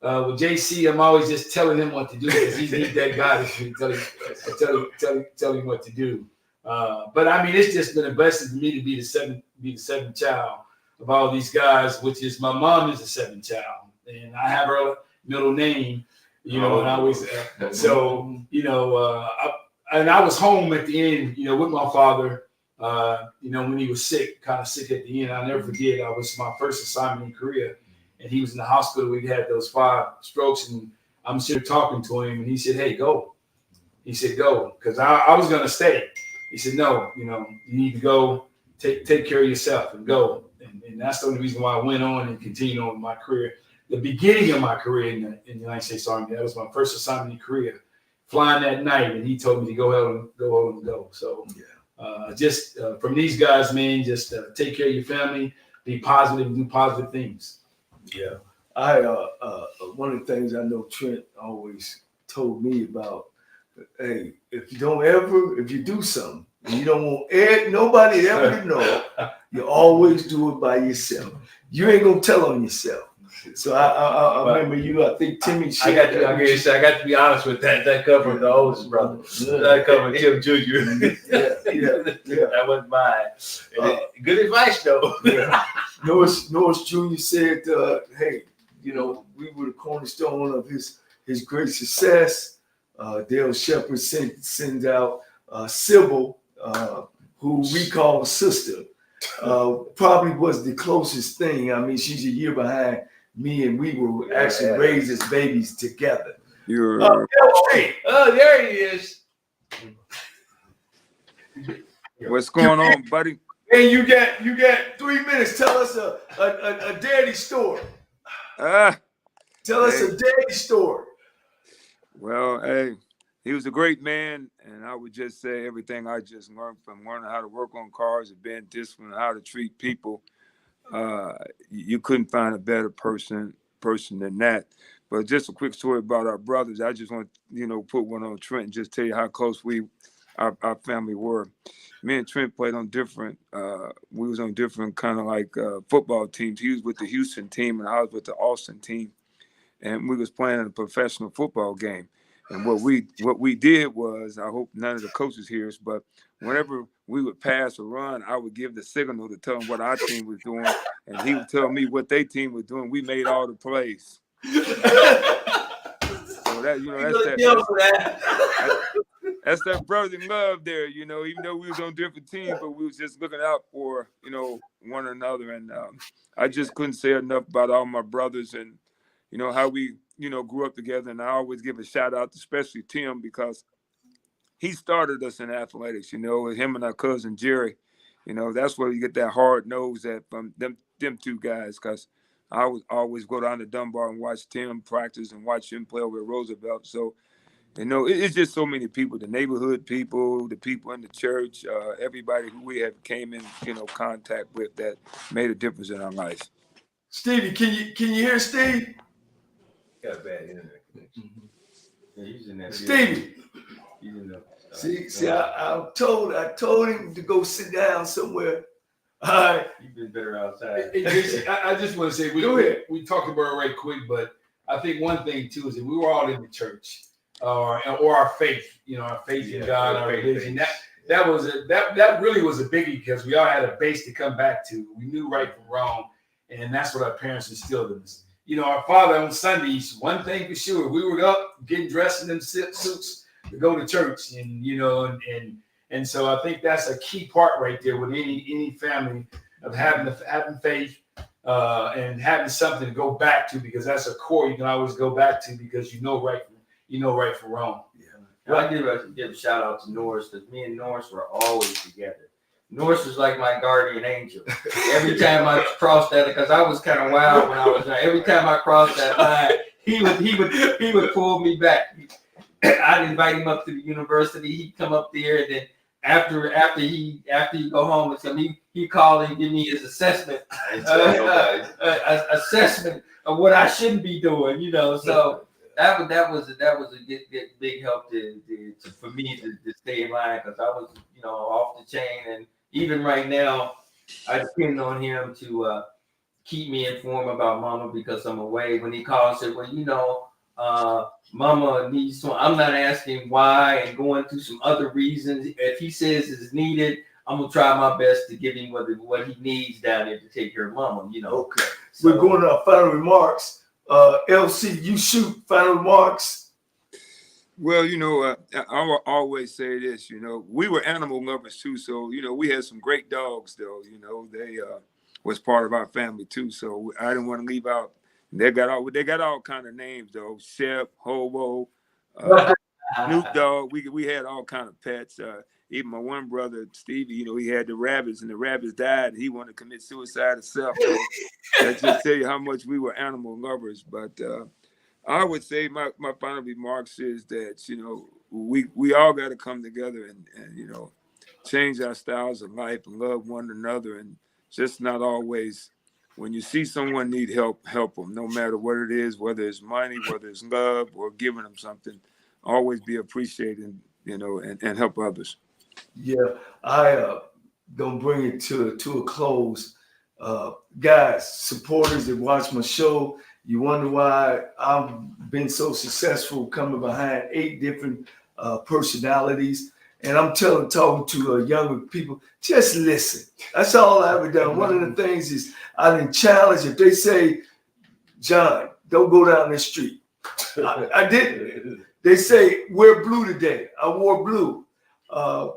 S9: With JC, I'm always just telling him what to do because he's that guy that tell him what to do. But I mean, it's just been a blessing for me to be the seventh child of all these guys, which is my mom is the seventh child, and I have her middle name. And I always and I was home at the end, with my father. When he was kind of sick at the end. I'll never forget. I was my first assignment in Korea. And he was in the hospital. We had those 5 strokes, and I'm sitting talking to him, and he said, "Hey, go." He said, "Go," because I was gonna stay. He said, "No, you need to go. Take care of yourself and go." And that's the only reason why I went on and continued on with my career. The beginning of my career in the United States Army. That was my first assignment in Korea, flying that night, and he told me to go ahead and go. So, from these guys, man, just take care of your family, be positive, and do positive things.
S2: Yeah, one of the things I know Trent always told me about, hey, if you do something and you don't want nobody ever to know, you always do it by yourself. You ain't gonna tell on yourself. So I remember I think Timmy.
S5: I got to be honest with that. That covered the oldest brother. That covered Tim Jr.
S2: Yeah.
S5: That wasn't mine. Good advice though.
S2: Yeah. Norris Jr. said, "Hey, we were the cornerstone of his great success." Dale Shepard sends out Sybil, who we call sister. Probably was the closest thing. I mean, she's a year behind me, and we were actually raised as babies together.
S10: You're
S2: Hey,
S5: there he is.
S10: what's going on, buddy?
S2: and you got 3 minutes. Tell us a daddy story. Tell us a daddy story.
S10: Well, hey, he was a great man, and I would just say everything I just learned from learning how to work on cars and being disciplined, how to treat people. You couldn't find a better person than that. But just a quick story about our brothers. I just want put one on Trent and just tell you how close our family were. Me and Trent played on different. We was on different kind of like football teams. He was with the Houston team, and I was with the Austin team. And we was playing in a professional football game. And what we did was, I hope none of the coaches hear us, but whenever we would pass or run, I would give the signal to tell them what our team was doing, and he would tell me what their team was doing. We made all the plays. So that's that brotherly love there, even though we was on different teams, but we was just looking out for, one another. And I just couldn't say enough about all my brothers and, how we, grew up together. And I always give a shout out, especially Tim, because he started us in athletics, with him and our cousin Jerry. That's where you get that hard nose from them 2 guys, because I would always go down to Dunbar and watch Tim practice and watch him play over at Roosevelt. So, it's just so many people, the neighborhood people, the people in the church, everybody who we have came in, contact with that made a difference in our lives.
S2: Stevie, can you hear Steve?
S5: Got a bad internet connection. Yeah, he's in that.
S2: Stevie.
S5: He's in the,
S2: See, I told him to go sit down somewhere. All right.
S5: You've been better outside.
S9: Hey, JC, I just want to say, we talked about it right quick, but I think one thing too is that we were all in the church or our faith, our faith in God, our religion. That really was a biggie because we all had a base to come back to. We knew right from wrong, and that's what our parents instilled in us. Our father on Sundays, one thing for sure, we were up getting dressed in them suits, to go to church, and and so I think that's a key part right there with any family of having faith and having something to go back to, because that's a core you can always go back to because you know right from wrong.
S6: Yeah. I give a shout out to Norris, because me and Norris were always together. Norris was like my guardian angel. Every time I crossed that, because I was kind of wild when I was young. Every time I crossed that line, he would pull me back. I'd invite him up to the university. He'd come up there, and then after you go home with him, he called and give me his assessment, assessment of what I shouldn't be doing. So that was a big help for me to stay in line, because I was off the chain, and even right now I depend on him to keep me informed about Mama, because I'm away. When he calls, said, well, Mama needs some. I'm not asking why and going through some other reasons. If he says it's needed, I'm gonna try my best to give him what he needs down there to take care of Mama.
S2: Okay.
S6: So,
S2: we're going to our final remarks. LC, you shoot final remarks.
S10: Well, I always say this, we were animal lovers too. So, we had some great dogs though, they was part of our family too. So I didn't want to leave out. They got all kind of names though. Shep, Hobo, Snoop Dogg. We had all kind of pets. Even my one brother, Stevie, he had the rabbits, and the rabbits died. And he wanted to commit suicide himself. So that just tell you how much we were animal lovers. But I would say my final remarks is that, we all got to come together and change our styles of life and love one another, and just not always, when you see someone need help them, no matter what it is, whether it's money, whether it's love, or giving them something. Always be appreciated, and help others.
S2: Yeah, I gonna bring it to a close. Guys, supporters that watch my show, you wonder why I've been so successful coming behind 8 different personalities. And I'm talking to younger people, just listen. That's all I've ever done. One of the things is I didn't challenge. If they say, John, don't go down this street, I didn't. They say, wear blue today. I wore blue. And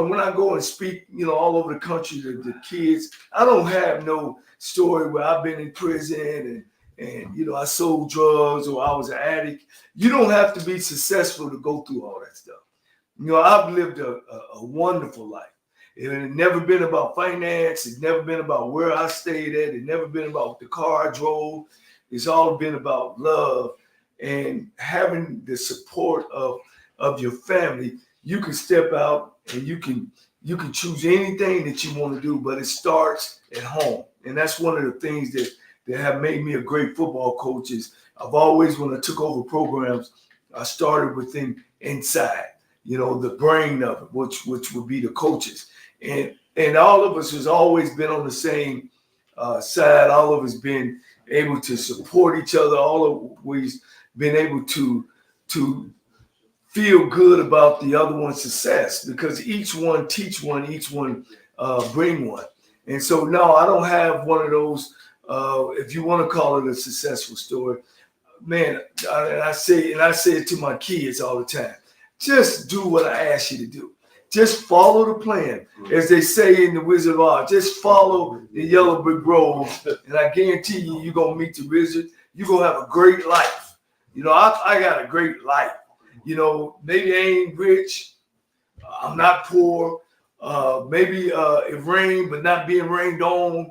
S2: when I go and speak, all over the country to the kids, I don't have no story where I've been in prison and I sold drugs or I was an addict. You don't have to be successful to go through all that stuff. I've lived a wonderful life. It had never been about finance. It's never been about where I stayed at. It's never been about the car I drove. It's all been about love and having the support of your family. You can step out and you can choose anything that you want to do, but it starts at home. And that's one of the things that have made me a great football coach. Is I've always, when I took over programs, I started with them inside, the brain of it, which would be the coaches. And all of us has always been on the same side. All of us been able to support each other. All of us been able to feel good about the other one's success, because each one teach one, each one bring one. And so no, I don't have one of those, if you want to call it a successful story, man, I say it to my kids all the time. Just do what I ask you to do. Just follow the plan. As they say in the Wizard of Oz, just follow the yellow brick road. And I guarantee you're going to meet the wizard. You're going to have a great life. I got a great life. Maybe I ain't rich. I'm not poor. Maybe it rained, but not being rained on.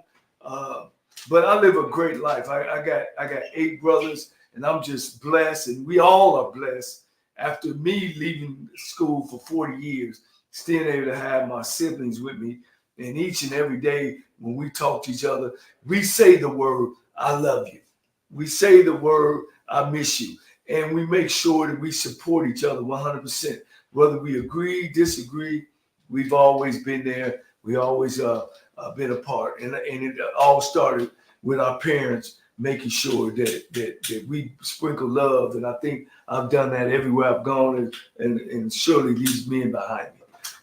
S2: But I live a great life. I got 8 brothers, and I'm just blessed. And we all are blessed. After me leaving school for 40 years, still able to have my siblings with me. And each and every day when we talk to each other, we say the word, I love you. We say the word, I miss you. And we make sure that we support each other 100%. Whether we agree, disagree, we've always been there. We always been a part. And it all started with our parents making sure that we sprinkle love. And I think I've done that everywhere I've gone, and surely these men behind me.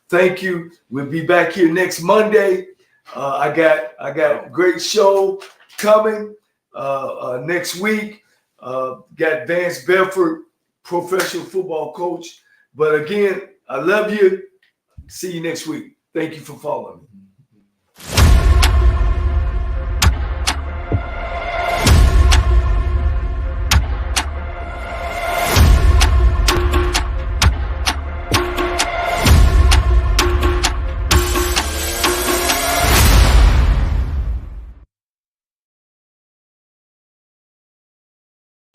S2: Thank you. We'll be back here next Monday. I got a great show coming next week. Got Vance Bedford, professional football coach, But again, I love you. See you next week. Thank you for following me.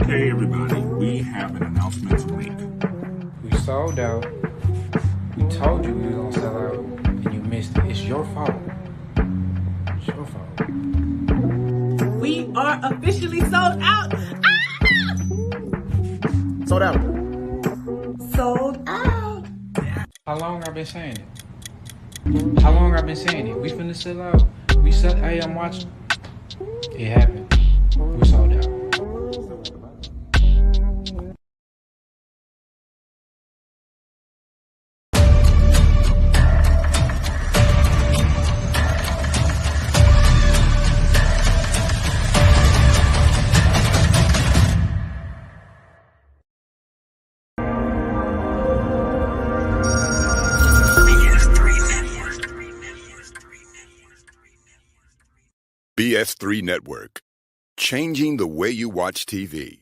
S11: Hey everybody, we have an announcement to make.
S12: We sold out. We told you we were gonna sell out, and you missed it. It's your fault. It's your fault.
S13: We are officially sold out. Ah!
S11: Sold out.
S13: Sold out.
S12: How long I been saying it? How long I been saying it? We finna sell out. We said, hey, I'm watching. It happened. We sold out.
S14: BS3 Network, changing the way you watch TV.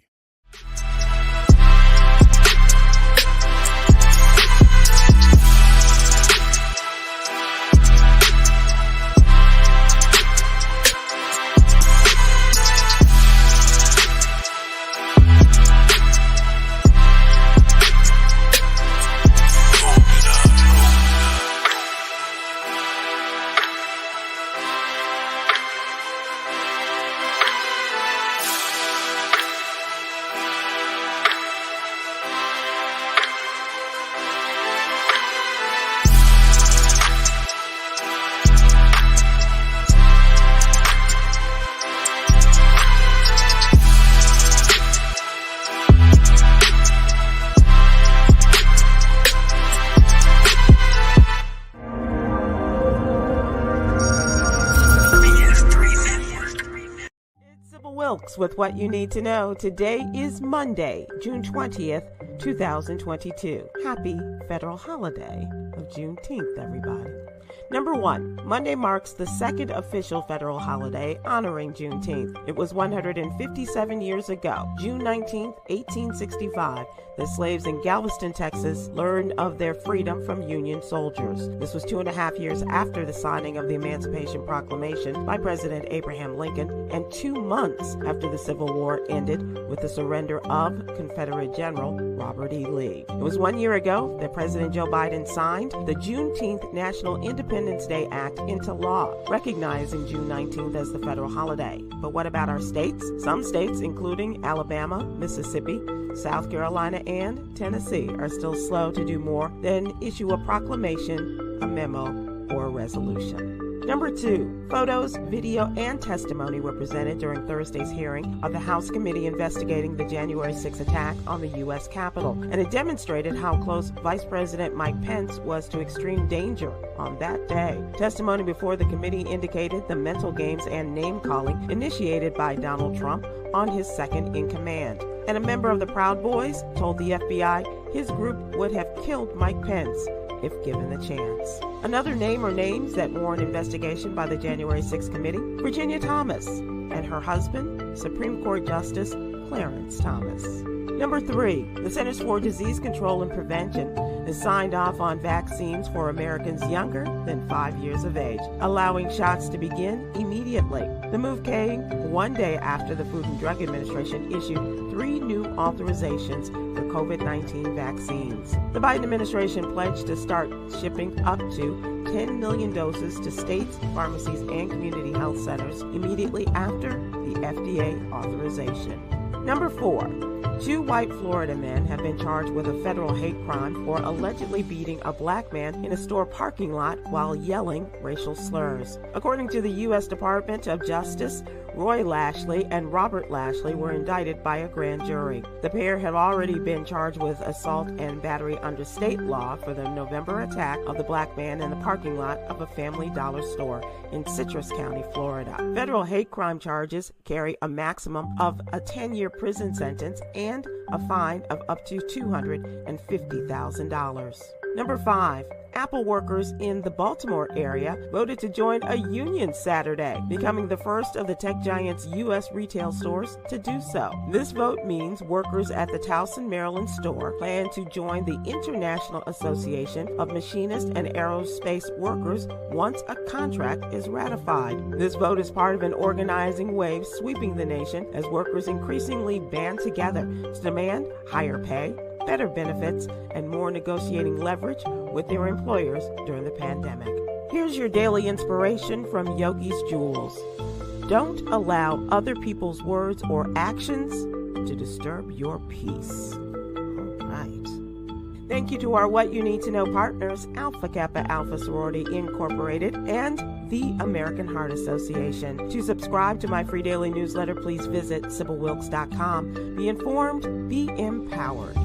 S15: With what you need to know. Today is Monday, June 20th, 2022. Happy federal holiday of Juneteenth, everybody. Number 1, Monday marks the second official federal holiday honoring Juneteenth. It was 157 years ago, June 19th, 1865, the slaves in Galveston, Texas, learned of their freedom from Union soldiers. This was 2.5 years after the signing of the Emancipation Proclamation by President Abraham Lincoln, and 2 months after the Civil War ended with the surrender of Confederate General Robert E. Lee. It was 1 year ago that President Joe Biden signed the Juneteenth National Independence Day Act into law, recognizing June 19th as the federal holiday. But what about our states? Some states, including Alabama, Mississippi, South Carolina, and Tennessee, are still slow to do more than issue a proclamation, a memo, or a resolution. Number 2, photos, video, and testimony were presented during Thursday's hearing of the House Committee investigating the January 6 attack on the U.S. Capitol, and it demonstrated how close Vice President Mike Pence was to extreme danger on that day. Testimony before the committee indicated the mental games and name-calling initiated by Donald Trump on his second in command. And a member of the Proud Boys told the FBI his group would have killed Mike Pence if given the chance. Another name or names that warrant investigation by the January 6th committee, Virginia Thomas and her husband, Supreme Court Justice Clarence Thomas. Number 3, the Centers for Disease Control and Prevention has signed off on vaccines for Americans younger than 5 years of age, allowing shots to begin immediately. The move came 1 day after the Food and Drug Administration issued 3 new authorizations for COVID-19 vaccines. The Biden administration pledged to start shipping up to 10 million doses to states, pharmacies, and community health centers immediately after the FDA authorization. Number 4, 2 white Florida men have been charged with a federal hate crime for allegedly beating a black man in a store parking lot while yelling racial slurs. According to the U.S. Department of Justice, Roy Lashley and Robert Lashley were indicted by a grand jury. The pair had already been charged with assault and battery under state law for the November attack of the black man in the parking lot of a Family Dollar store in Citrus County, Florida. Federal hate crime charges carry a maximum of a 10-year prison sentence and a fine of up to $250,000. Number 5. Apple workers in the Baltimore area voted to join a union Saturday, becoming the first of the tech giant's U.S. retail stores to do so. This vote means workers at the Towson, Maryland store plan to join the International Association of Machinist and Aerospace Workers once a contract is ratified. This vote is part of an organizing wave sweeping the nation as workers increasingly band together to demand higher pay, better benefits, and more negotiating leverage with their employers during the pandemic. Here's your daily inspiration from Yogi's Jewels. Don't allow other people's words or actions to disturb your peace. All right. Thank you to our What You Need to Know partners, Alpha Kappa Alpha Sorority Incorporated and the American Heart Association. To subscribe to my free daily newsletter, please visit SibylWilkes.com. Be informed, be empowered.